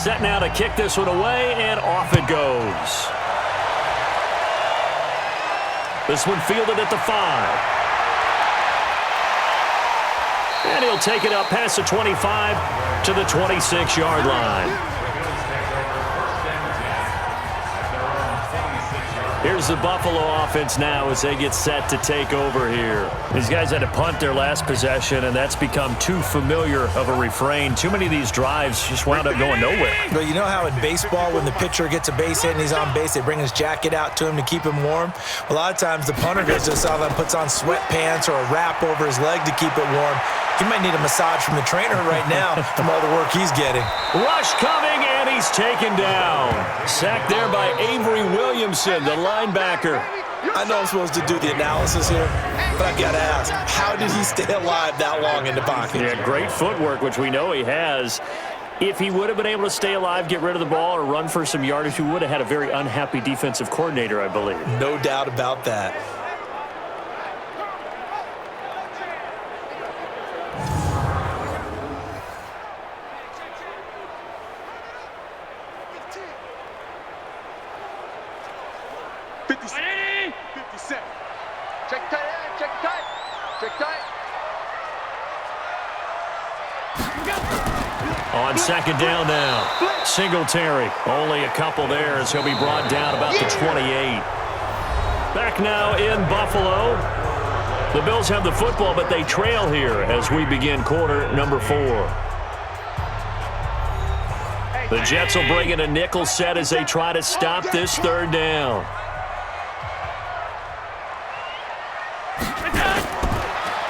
Set now to kick this one away, and off it goes. This one fielded at the 5. And he'll take it up past the 25 to the 26-yard line. Here's the Buffalo offense now as they get set to take over here. These guys had to punt their last possession, and that's become too familiar of a refrain. Too many of these drives just wound up going nowhere. But you know how in baseball, when the pitcher gets a base hit and he's on base, they bring his jacket out to him to keep him warm? A lot of times the punter goes to the sideline, puts on sweatpants or a wrap over his leg to keep it warm. He might need a massage from the trainer right now from all the work he's getting. Rush coming, and he's taken down. Sacked there by Avery Williamson, the linebacker. I know I'm supposed to do the analysis here, but I've got to ask, how did he stay alive that long in the pocket? Yeah, great footwork, which we know he has. If he would have been able to stay alive, get rid of the ball, or run for some yardage, he would have had a very unhappy defensive coordinator, I believe. No doubt about that. Check tight end, check tight. Check tight. On second down now, Singletary. Only a couple there as he'll be brought down about the 28. Back now in Buffalo. The Bills have the football, but they trail here as we begin quarter number 4. The Jets will bring in a nickel set as they try to stop this third down.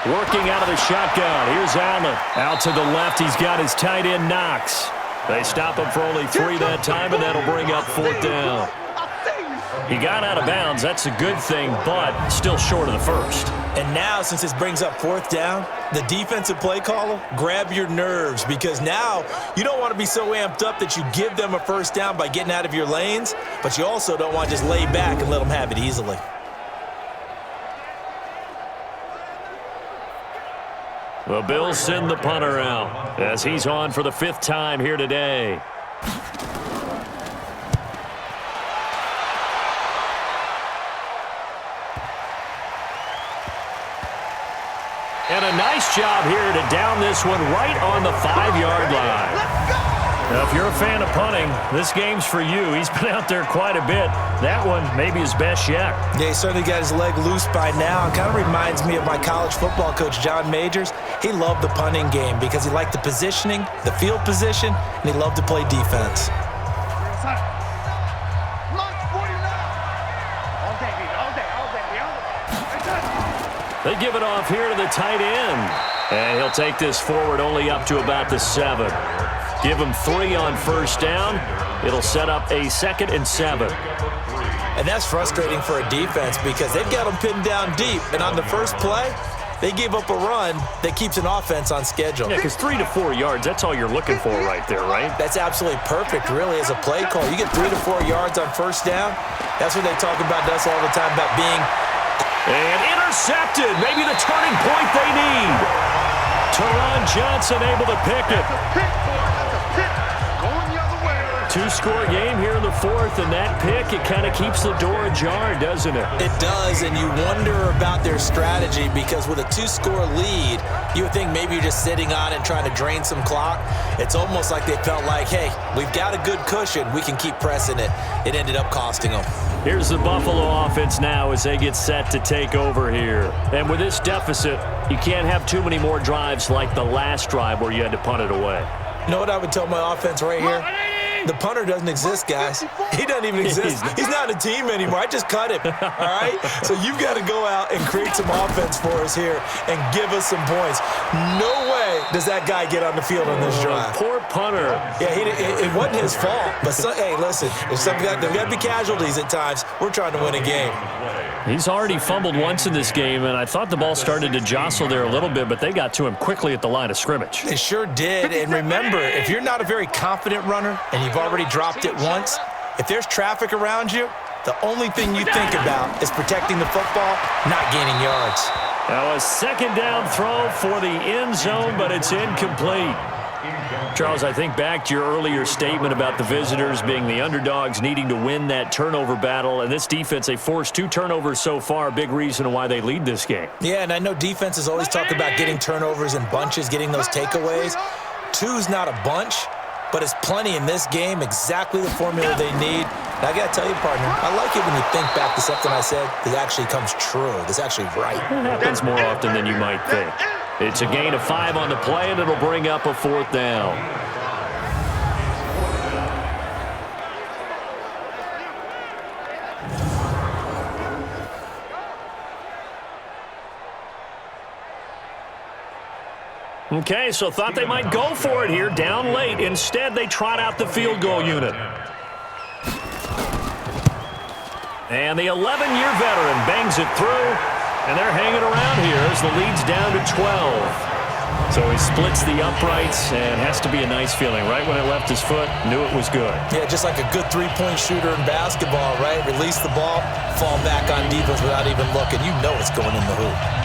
Working out of the shotgun. Here's Allen. Out to the left. He's got his tight end, Knox. They stop him for only 3 that time, and that'll bring up 4th down. He got out of bounds. That's a good thing, but still short of the first. And now, since this brings up 4th down, the defensive play caller, grab your nerves, because now you don't want to be so amped up that you give them a first down by getting out of your lanes, but you also don't want to just lay back and let them have it easily. The Bills send the punter out as he's on for the 5th time here today. And a nice job here to down this one right on the 5-yard line. Now, if you're a fan of punting, this game's for you. He's been out there quite a bit. That one maybe his best yet. Yeah, he certainly got his leg loose by now. It kind of reminds me of my college football coach, John Majors. He loved the punting game because he liked the positioning, the field position, and he loved to play defense. They give it off here to the tight end. And he'll take this forward only up to about the 7. Give him 3 on first down. It'll set up a 2nd and 7. And that's frustrating for a defense because they've got them pinned down deep. And on the first play, they gave up a run that keeps an offense on schedule. Yeah, because 3 to 4 yards, that's all you're looking for right there, right? That's absolutely perfect, really, as a play call. You get 3 to 4 yards on first down. That's what they talk about to us all the time, about being... And intercepted. Maybe the turning point they need. Teron Johnson able to pick it. Two-score game here in the 4th, and that pick, it kind of keeps the door ajar, doesn't it? It does, and you wonder about their strategy because with a 2-score lead, you would think maybe you're just sitting on it and trying to drain some clock. It's almost like they felt like, hey, we've got a good cushion. We can keep pressing it. It ended up costing them. Here's the Buffalo offense now as they get set to take over here. And with this deficit, you can't have too many more drives like the last drive where you had to punt it away. You know what I would tell my offense right here? The punter doesn't exist, guys. He doesn't even exist. He's not a team anymore. I just cut him, all right? So you've got to go out and create some offense for us here and give us some points. No way does that guy get on the field on this drive. Poor punter. Yeah, it wasn't his fault. But, hey, listen, there's got to be casualties at times. We're trying to win a game. He's already fumbled once in this game, and I thought the ball started to jostle there a little bit, but they got to him quickly at the line of scrimmage. They sure did. And remember, if you're not a very confident runner and you've already dropped it once, if there's traffic around you, the only thing you think about is protecting the football, not gaining yards. Now a second down throw for the end zone, but it's incomplete. Charles, I think back to your earlier statement about the visitors being the underdogs needing to win that turnover battle, and this defense, they forced 2 turnovers so far, big reason why they lead this game. Yeah, and I know defenses always talk about getting turnovers in bunches, getting those takeaways. 2's not a bunch, but it's plenty in this game, exactly the formula they need. And I got to tell you, partner, I like it when you think back to something I said that actually comes true, that's actually right. It happens more often than you might think. It's a gain of 5 on the play, and it'll bring up a 4th down. Okay, so thought they might go for it here, down late. Instead, they trot out the field goal unit. And the 11-year veteran bangs it through, and they're hanging around here as the lead's down to 12. So he splits the uprights, and has to be a nice feeling. Right when it left his foot, knew it was good. Yeah, just like a good three-point shooter in basketball, right? Release the ball, fall back on defense without even looking. You know it's going in the hoop.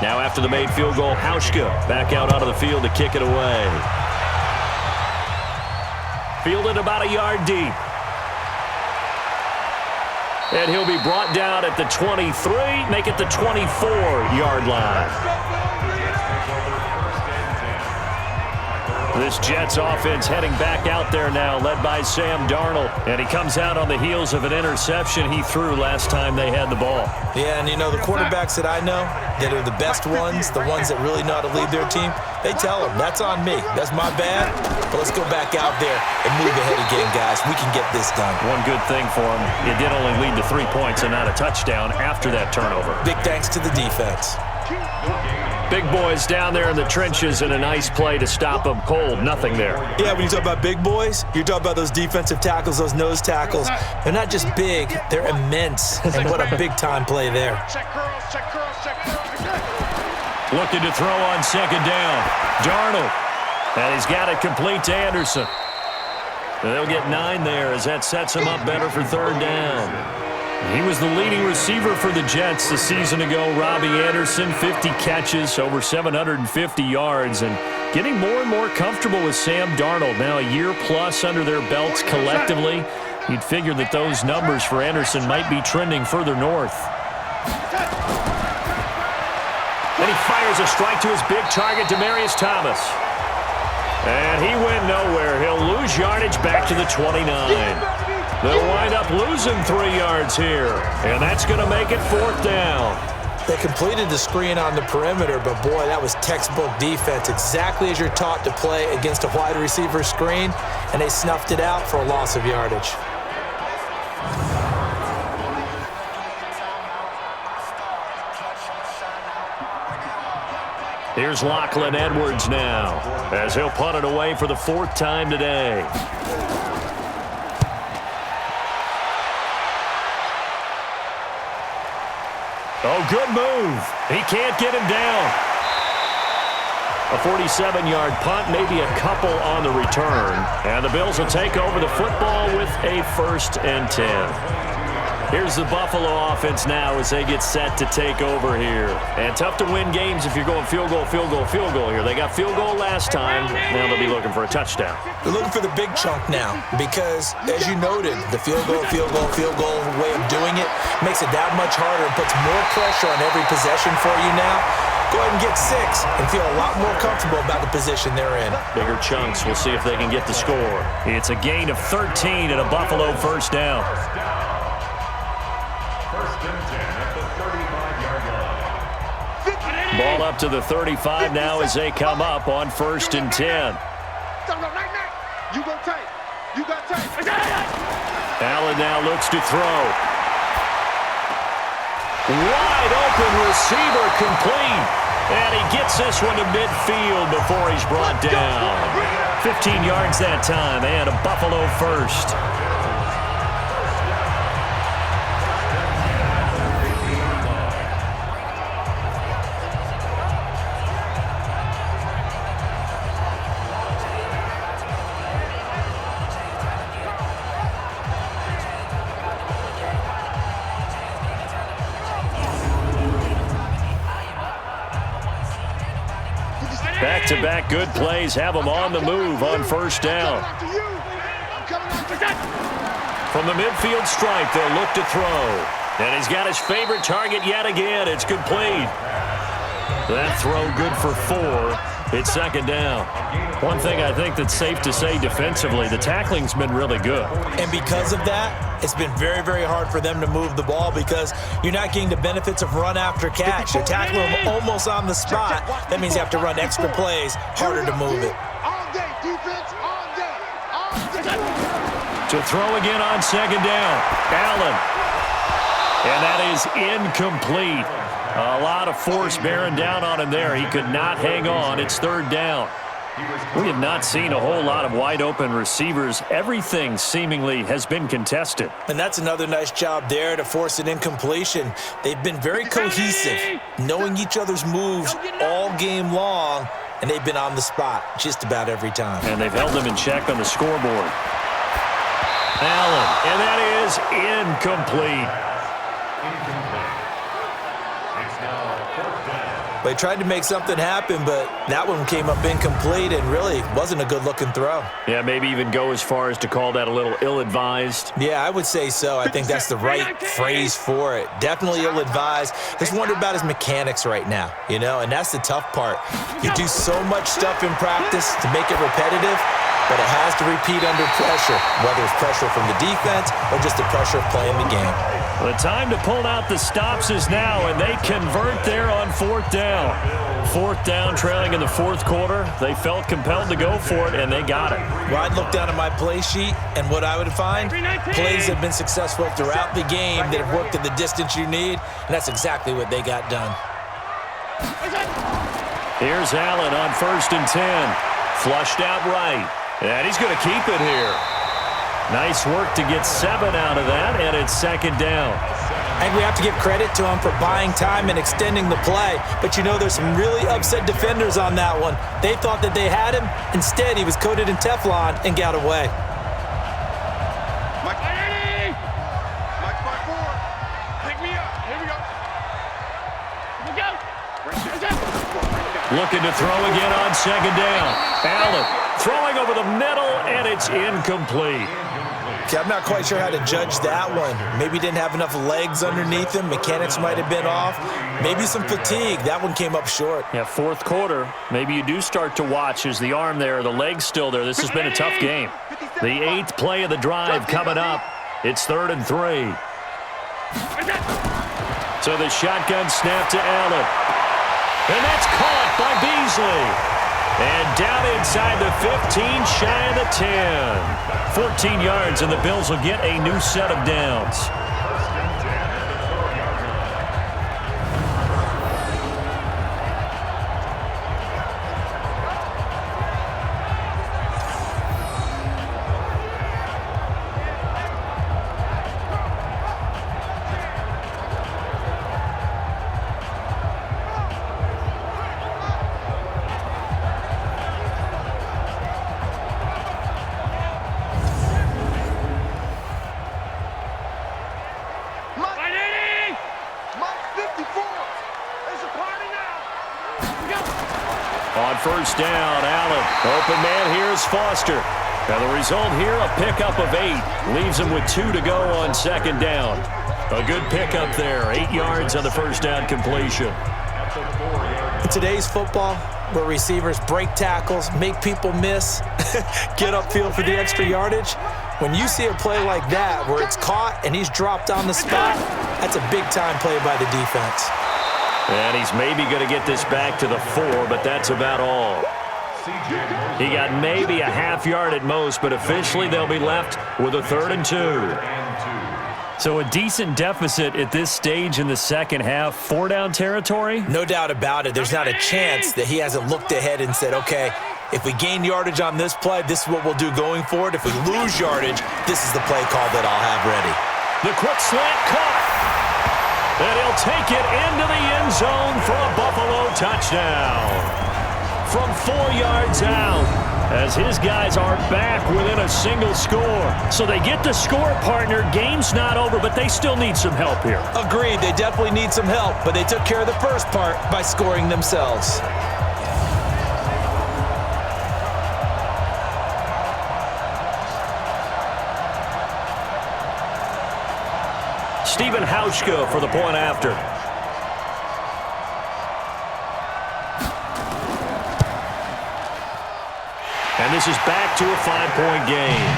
Now after the made field goal, Hauschka back out onto the field to kick it away. Fielded about a yard deep. And he'll be brought down at the 23, make it the 24-yard line. This Jets offense heading back out there now, led by Sam Darnold. And he comes out on the heels of an interception he threw last time they had the ball. Yeah, and you know, the quarterbacks that I know that are the best ones, the ones that really know how to lead their team, they tell them, that's on me. That's my bad. But let's go back out there and move ahead again, guys. We can get this done. One good thing for him, it did only lead to 3 points and not a touchdown after that turnover. Big thanks to the defense. Big boys down there in the trenches and a nice play to stop them cold. Nothing there. Yeah, when you talk about big boys, you're talking about those defensive tackles, those nose tackles. They're not just big, they're immense. And what a big-time play there. Looking to throw on second down. Darnold. And he's got it complete to Anderson. And they'll get 9 there as that sets him up better for third down. He was the leading receiver for the Jets a season ago. Robbie Anderson, 50 catches, over 750 yards, and getting more and more comfortable with Sam Darnold. Now a year plus under their belts collectively. You'd figure that those numbers for Anderson might be trending further north. Then he fires a strike to his big target, Demaryius Thomas. And he went nowhere. He'll lose yardage back to the 29. They'll wind up losing 3 yards here, and that's going to make it 4th down. They completed the screen on the perimeter, but boy, that was textbook defense, exactly as you're taught to play against a wide receiver screen, and they snuffed it out for a loss of yardage. Here's Lachlan Edwards now, as he'll punt it away for the 4th time today. Oh, good move. He can't get him down. A 47-yard punt, maybe a couple on the return. And the Bills will take over the football with a 1st and 10. Here's the Buffalo offense now as they get set to take over here. And tough to win games if you're going field goal, field goal, field goal here. They got field goal last time. Now they'll be looking for a touchdown. They're looking for the big chunk now because, as you noted, the field goal way of doing it makes it that much harder and puts more pressure on every possession for you now. Go ahead and get 6 and feel a lot more comfortable about the position they're in. Bigger chunks. We'll see if they can get the score. It's a gain of 13 and a Buffalo first down. First and 10 at the 35-yard line. Ball up to the 35 now as they come up on first and 10. You go tight. You got tight. Allen now looks to throw. Wide open receiver complete. And he gets this one to midfield before he's brought down. 15 yards that time and a Buffalo first. Back-to-back good plays have him on the move on first down. From the midfield stripe, they'll look to throw. And he's got his favorite target yet again. It's complete. That throw good for 4. It's second down. One thing I think that's safe to say defensively, the tackling's been really good. And because of that, it's been very, very hard for them to move the ball because you're not getting the benefits of run after catch. You're tackling them almost on the spot. That means you have to run extra plays, harder to move it. All day, defense, all day, all day. To throw again on second down, Allen. And that is incomplete. A lot of force bearing down on him there. He could not hang on. It's third down. We have not seen a whole lot of wide-open receivers. Everything seemingly has been contested. And that's another nice job there to force an incompletion. They've been very cohesive, knowing each other's moves all game long, and they've been on the spot just about every time. And they've held them in check on the scoreboard. Allen, and that is incomplete. They tried to make something happen, but that one came up incomplete and really wasn't a good-looking throw. Yeah, maybe even go as far as to call that a little ill-advised. Yeah, I would say so. I think that's the right phrase for it. Definitely ill-advised. Just wonder about his mechanics right now, you know, and that's the tough part. You do so much stuff in practice to make it repetitive, but it has to repeat under pressure, whether it's pressure from the defense or just the pressure of playing the game. The time to pull out the stops is now, and they convert there on fourth down. Fourth down, trailing in the fourth quarter. They felt compelled to go for it, and they got it. Well, I'd look down at my play sheet, and what I would find, plays have been successful throughout the game that have worked at the distance you need, and that's exactly what they got done. Here's Allen on first and 10. Flushed out right. And he's going to keep it here. Nice work to get 7 out of that, and it's second down. I think we have to give credit to him for buying time and extending the play. But, you know, there's some really upset defenders on that one. They thought that they had him. Instead, he was coated in Teflon and got away. Mike 4. Pick me up. Here we go. Looking to throw again on second down. Allen throwing over the middle, and it's incomplete. Okay, I'm not quite sure how to judge that one. Maybe didn't have enough legs underneath him. Mechanics might have been off. Maybe some fatigue. That one came up short. Yeah, fourth quarter. Maybe you do start to watch as the arm there, the leg's still there. This has been a tough game. The 8th play of the drive coming up. It's 3rd and 3. So the shotgun snap to Allen. And that's caught by Beasley. And down inside the 15, shy of the 10. 14 yards, and the Bills will get a new set of downs. first down. Allen. Open man here is Foster. And the result here, a pickup of 8. Leaves him with 2 to go on second down. A good pickup there. 8 yards on the first down completion. In today's football, where receivers break tackles, make people miss, get upfield for the extra yardage, when you see a play like that where it's caught and he's dropped on the spot, that's a big-time play by the defense. And he's maybe going to get this back to the 4, but that's about all. He got maybe a half yard at most, but officially they'll be left with a 3rd and 2. So a decent deficit at this stage in the second half. 4-down territory? No doubt about it. There's not a chance that he hasn't looked ahead and said, okay, if we gain yardage on this play, this is what we'll do going forward. If we lose yardage, this is the play call that I'll have ready. The quick slant caught. And he'll take it into the end zone for a Buffalo touchdown. From 4 yards out, as his guys are back within a single score. So they get the score, partner. Game's not over, but they still need some help here. Agreed. They definitely need some help, but they took care of the first part by scoring themselves. Stephen Hauschka for the point after. And this is back to a 5-point game.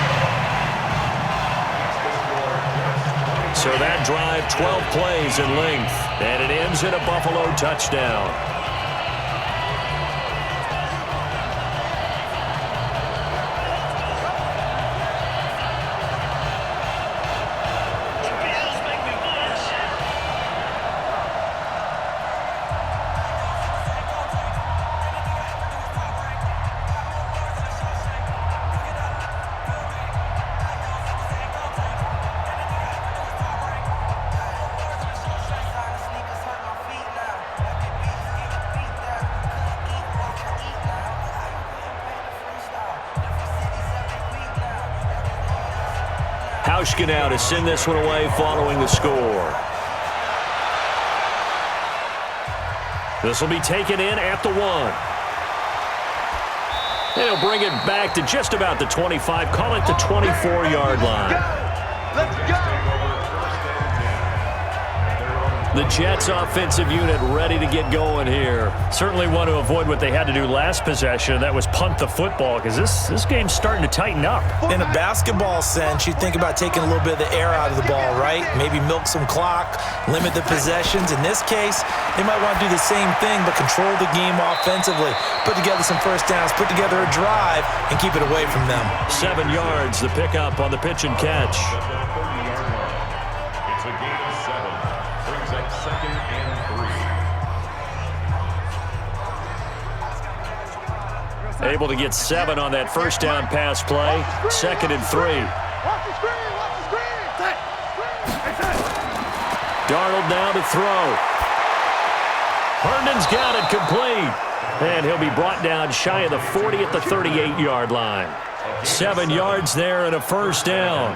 So that drive, 12 plays in length, and it ends in a Buffalo touchdown. Hauschka now to send this one away following the score. This will be taken in at the 1. And he'll bring it back to just about the 25. Call it the 24-yard line. Let's go. The Jets offensive unit ready to get going here. Certainly want to avoid what they had to do last possession. That was punt the football, because this game's starting to tighten up. In a basketball sense, you think about taking a little bit of the air out of the ball, right? Maybe milk some clock, limit the possessions. In this case, they might want to do the same thing, but control the game offensively. Put together some first downs, put together a drive, and keep it away from them. 7 yards, the pickup on the pitch and catch. It's a gain of 7. Brings up 2nd and 3. Able to get 7 on that first down pass play. 2nd and 3. Watch the screen. Watch the screen. Darnold now to throw. Herndon's got it complete. And he'll be brought down shy of the 40 at the 38-yard line. 7 yards there and a first down.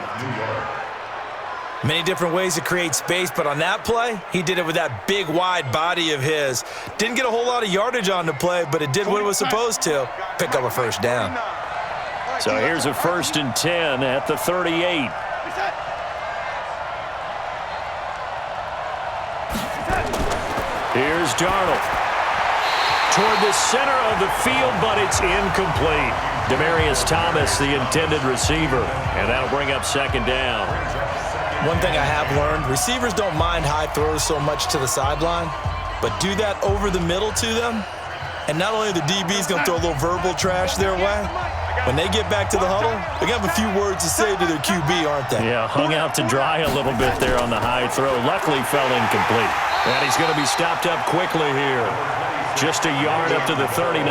Many different ways to create space, but on that play, he did it with that big, wide body of his. Didn't get a whole lot of yardage on the play, but it did what it was supposed to. Pick up a first down. So here's a 1st and 10 at the 38. Here's Darnold. Toward the center of the field, but it's incomplete. Demaryius Thomas, the intended receiver, and that'll bring up 2nd down. One thing I have learned, receivers don't mind high throws so much to the sideline, but do that over the middle to them, and not only are the DBs going to throw a little verbal trash their way, when they get back to the huddle, they're going to have a few words to say to their QB, aren't they? Yeah, hung out to dry a little bit there on the high throw. Luckily fell incomplete. And he's going to be stopped up quickly here. Just a yard up to the 39.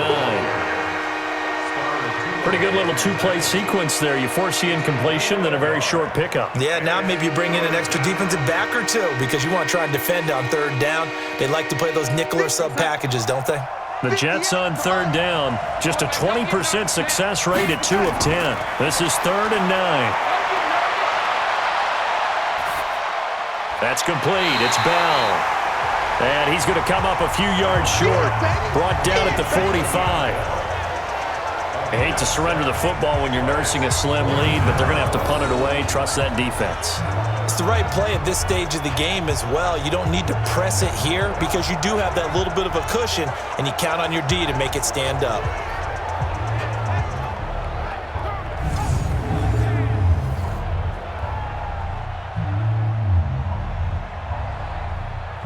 Pretty good little 2-play sequence there. You force the incompletion, then a very short pickup. Yeah, now maybe you bring in an extra defensive back or two because you want to try and defend on 3rd down. They like to play those nickel or sub packages, don't they? The Jets on 3rd down. Just a 20% success rate at 2 of 10. This is 3rd and 9. That's complete. It's Bell. And he's going to come up a few yards short. Brought down at the 45. I hate to surrender the football when you're nursing a slim lead, but they're going to have to punt it away. Trust that defense. It's the right play at this stage of the game as well. You don't need to press it here because you do have that little bit of a cushion, and you count on your D to make it stand up.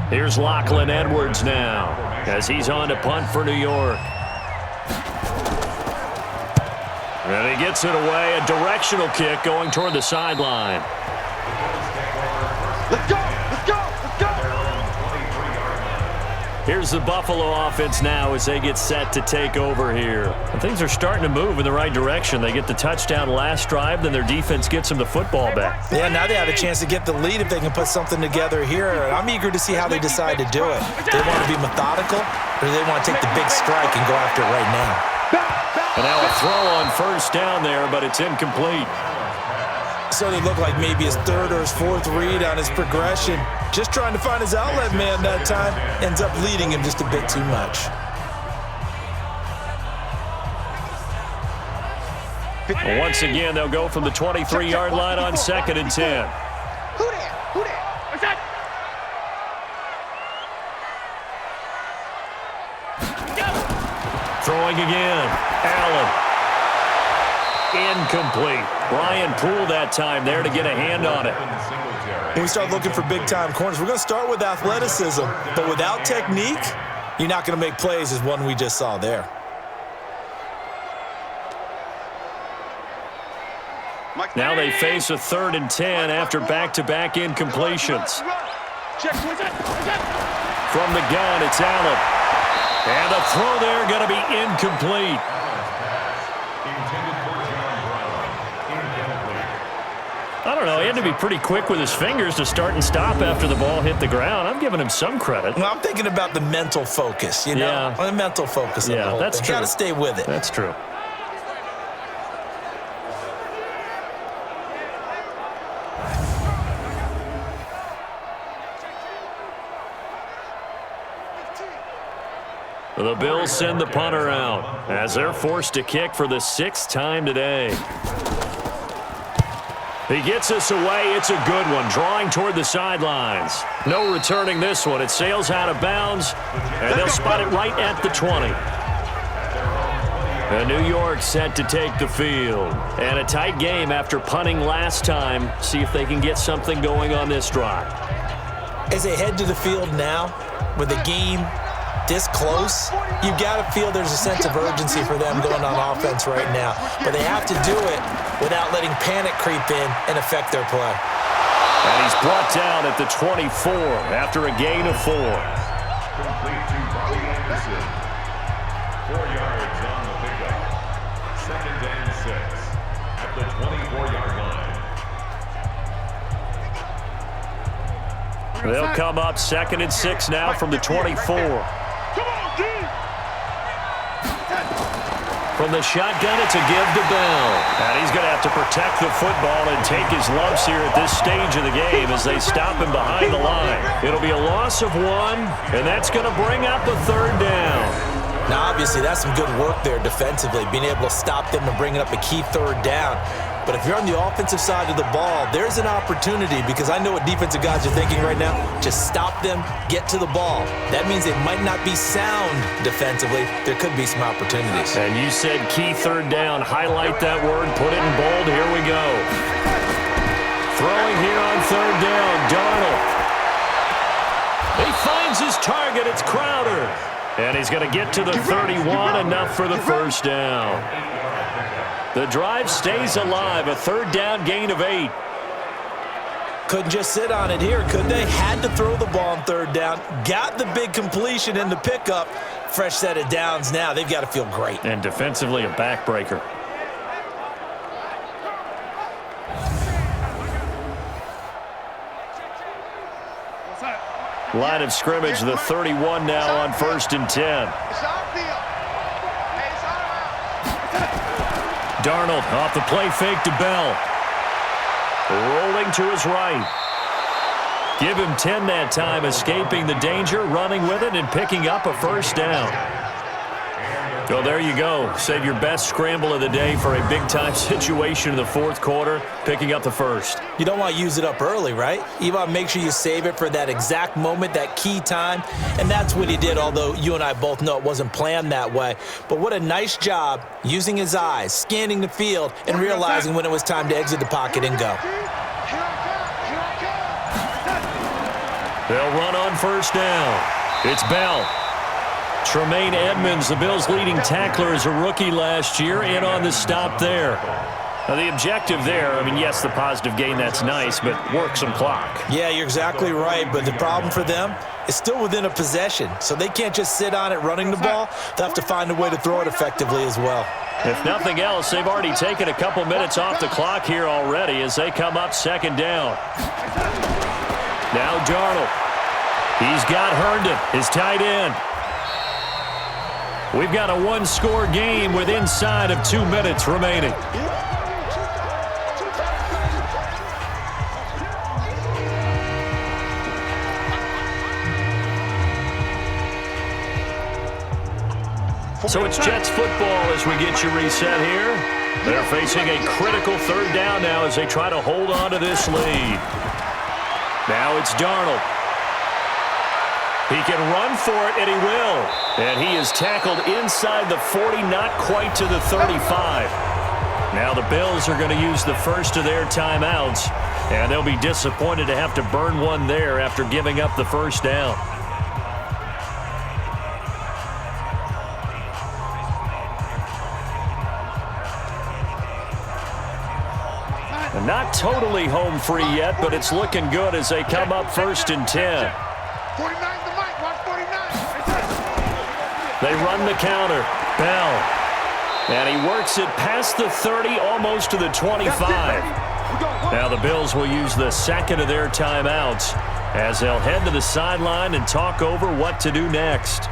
Here's Lachlan Edwards now as he's on to punt for New York. And he gets it away, a directional kick going toward the sideline. Let's go! Let's go! Let's go! Here's the Buffalo offense now as they get set to take over here. And things are starting to move in the right direction. They get the touchdown last drive, then their defense gets them the football back. Yeah, now they have a chance to get the lead if they can put something together here. I'm eager to see how they decide to do it. Do they want to be methodical, or do they want to take the big strike and go after it right now? And now a throw on first down there, but it's incomplete. So it looked like maybe his third or his fourth read on his progression. Just trying to find his outlet man that time. Ends up leading him just a bit too much. Well, once again, they'll go from the 23-yard line on 2nd and 10. Who there? Who there? What's that? Throwing again. Allen. Incomplete. Ryan Poole that time there to get a hand on it. When we start looking for big-time corners, we're going to start with athleticism, but without technique, you're not going to make plays as one we just saw there. Now they face a 3rd and 10 after back-to-back incompletions. Check, what's that? What's that? From the gun, it's Allen. And the throw there going to be incomplete. I don't know. He had to be pretty quick with his fingers to start and stop after the ball hit the ground. I'm giving him some credit. Well, I'm thinking about the mental focus, you know? Yeah. The mental focus of the whole that's thing. true. Got to stay with it. That's true. The Bills send the punter out as they're forced to kick for the 6th time today. He gets us away. It's a good one, drawing toward the sidelines. No returning this one. It sails out of bounds, and they'll spot it right at the 20. And New York set to take the field. And a tight game after punting last time. See if they can get something going on this drive. As they head to the field now, with the game this close, you got to feel there's a sense of urgency for them going on offense right now. But they have to do it without letting panic creep in and affect their play. And he's brought down at the 24 after a gain of 4. Complete to Bobby Anderson. 4 yards on the pickup. 2nd and 6 at the 24-yard line. They'll come up 2nd and 6 now from the 24. From the shotgun, it's a give to Bell. And he's going to have to protect the football and take his lumps here at this stage of the game as they stop him behind the line. It'll be a loss of 1, and that's going to bring up a 3rd down. Now, obviously, that's some good work there defensively, being able to stop them and bringing up a key 3rd down. But if you're on the offensive side of the ball, there's an opportunity because I know what defensive guys are thinking right now. Just stop them, get to the ball. That means they might not be sound defensively. There could be some opportunities. And you said key 3rd down. Highlight that word. Put it in bold. Here we go. Throwing here on 3rd down. Darnold. He finds his target. It's Crowder. And he's going to get to the 31. Enough for the 1st down. The drive stays alive, a 3rd down gain of 8. Couldn't just sit on it here, could they? Had to throw the ball on 3rd down. Got the big completion in the pickup. Fresh set of downs now. They've got to feel great. And defensively, a backbreaker. Line of scrimmage, the 31 now on 1st and 10. It's our field. Hey, it's our out. Darnold off the play fake to Bell. Rolling to his right. Give him 10 that time, escaping the danger, running with it, and picking up a first down. Well, there you go. Save your best scramble of the day for a big-time situation in the fourth quarter, picking up the first. You don't want to use it up early, right? You want to make sure you save it for that exact moment, that key time, and that's what he did, although you and I both know it wasn't planned that way. But what a nice job using his eyes, scanning the field, and realizing when it was time to exit the pocket and go. They'll run on first down. It's Bell. Tremaine Edmonds, the Bills' leading tackler as a rookie last year, in on the stop there. Now, the objective there, I mean, yes, the positive gain, that's nice, but work some clock. Yeah, you're exactly right, but the problem for them is still within a possession, so they can't just sit on it running the ball. They'll have to find a way to throw it effectively as well. If nothing else, they've already taken a couple minutes off the clock here already as they come up second down. Now Darnold. He's got Herndon, his tight end. We've got a one-score game with inside of 2 minutes remaining. So it's Jets football as we get you reset here. They're facing a critical third down now as they try to hold on to this lead. Now it's Darnold. He can run for it, and he will. And he is tackled inside the 40, not quite to the 35. Now the Bills are going to use the first of their timeouts, and they'll be disappointed to have to burn one there after giving up the first down. And not totally home free yet, but it's looking good as they come up 1st and 10. 49 to Mike, watch 49. They run the counter. Bell. And he works it past the 30, almost to the 25. Now the Bills will use the second of their timeouts as they'll head to the sideline and talk over what to do next.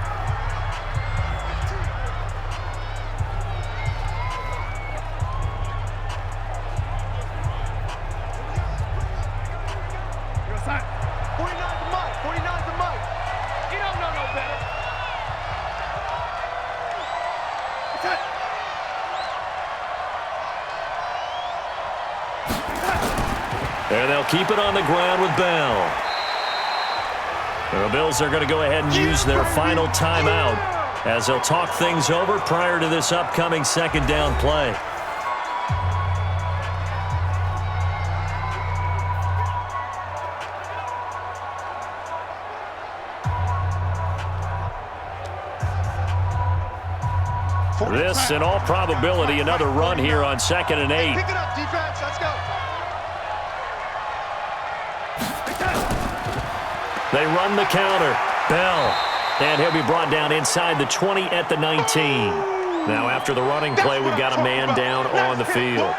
And they'll keep it on the ground with Bell. The Bills are going to go ahead and use their final timeout as they'll talk things over prior to this upcoming second down play. This, in all probability, another run here on 2nd and 8. Pick it up, defense. Let's go. They run the counter. Bell. And he'll be brought down inside the 20 at the 19. Now, after the running play, we've got a man down on the field.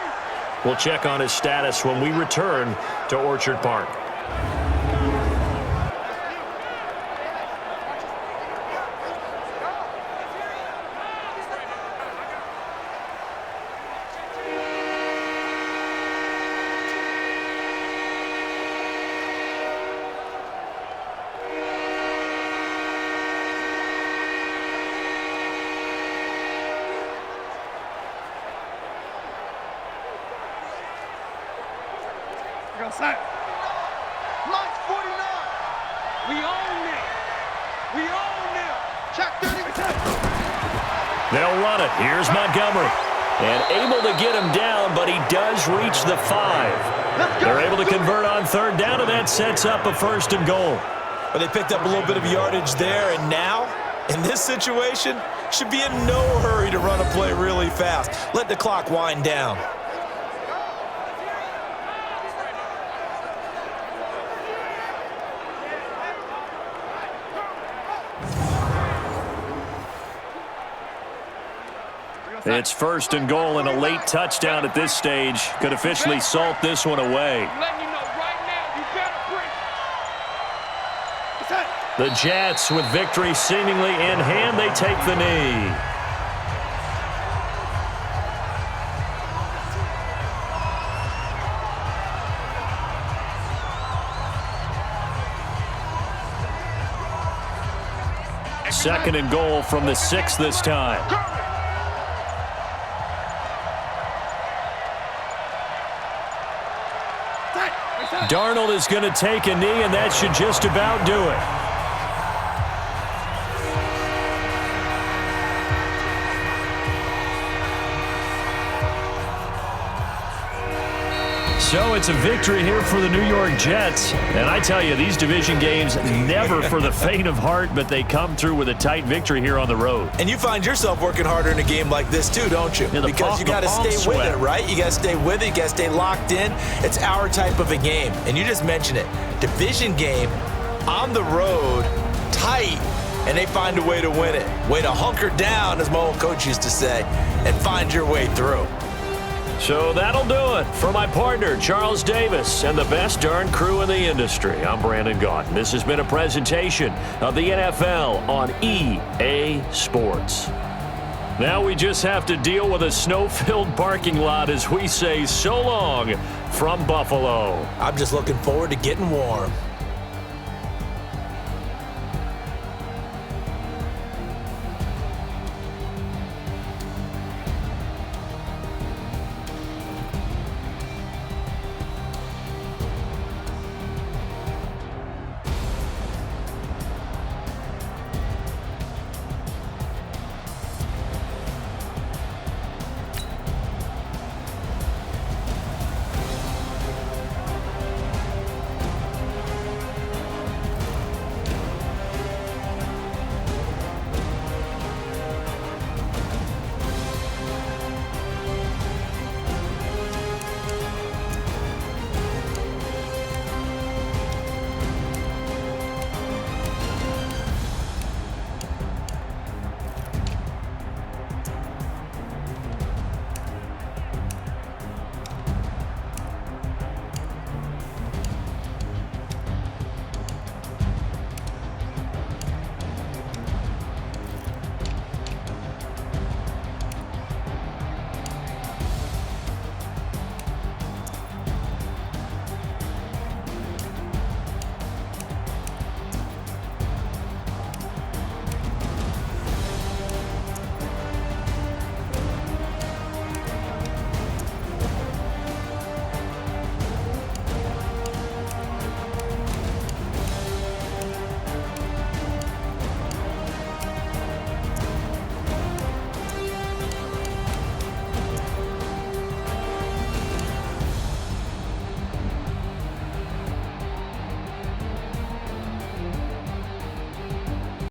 We'll check on his status when we return to Orchard Park. Mike 49. We own it. We own it. Check 30. They'll run it. Here's Montgomery. And able to get him down, but he does reach the 5. They're able to convert on third down, and that sets up a 1st and goal. But they picked up a little bit of yardage there, and now, in this situation, should be in no hurry to run a play really fast. Let the clock wind down. It's 1st and goal, and a late touchdown at this stage could officially salt this one away. The Jets, with victory seemingly in hand, they take the knee. 2nd and goal from the 6 this time. Darnold is going to take a knee, and that should just about do it. So it's a victory here for the New York Jets. And I tell you, these division games, never for the faint of heart, but they come through with a tight victory here on the road. And you find yourself working harder in a game like this too, don't you? Yeah, because you got to stay with it, right? You got to stay with it. You got to stay locked in. It's our type of a game. And you just mentioned it. Division game, on the road, tight, and they find a way to win it. Way to hunker down, as my old coach used to say, and find your way through. So that'll do it for my partner, Charles Davis, and the best darn crew in the industry. I'm Brandon Gaudin. This has been a presentation of the NFL on EA Sports. Now we just have to deal with a snow-filled parking lot as we say so long from Buffalo. I'm just looking forward to getting warm.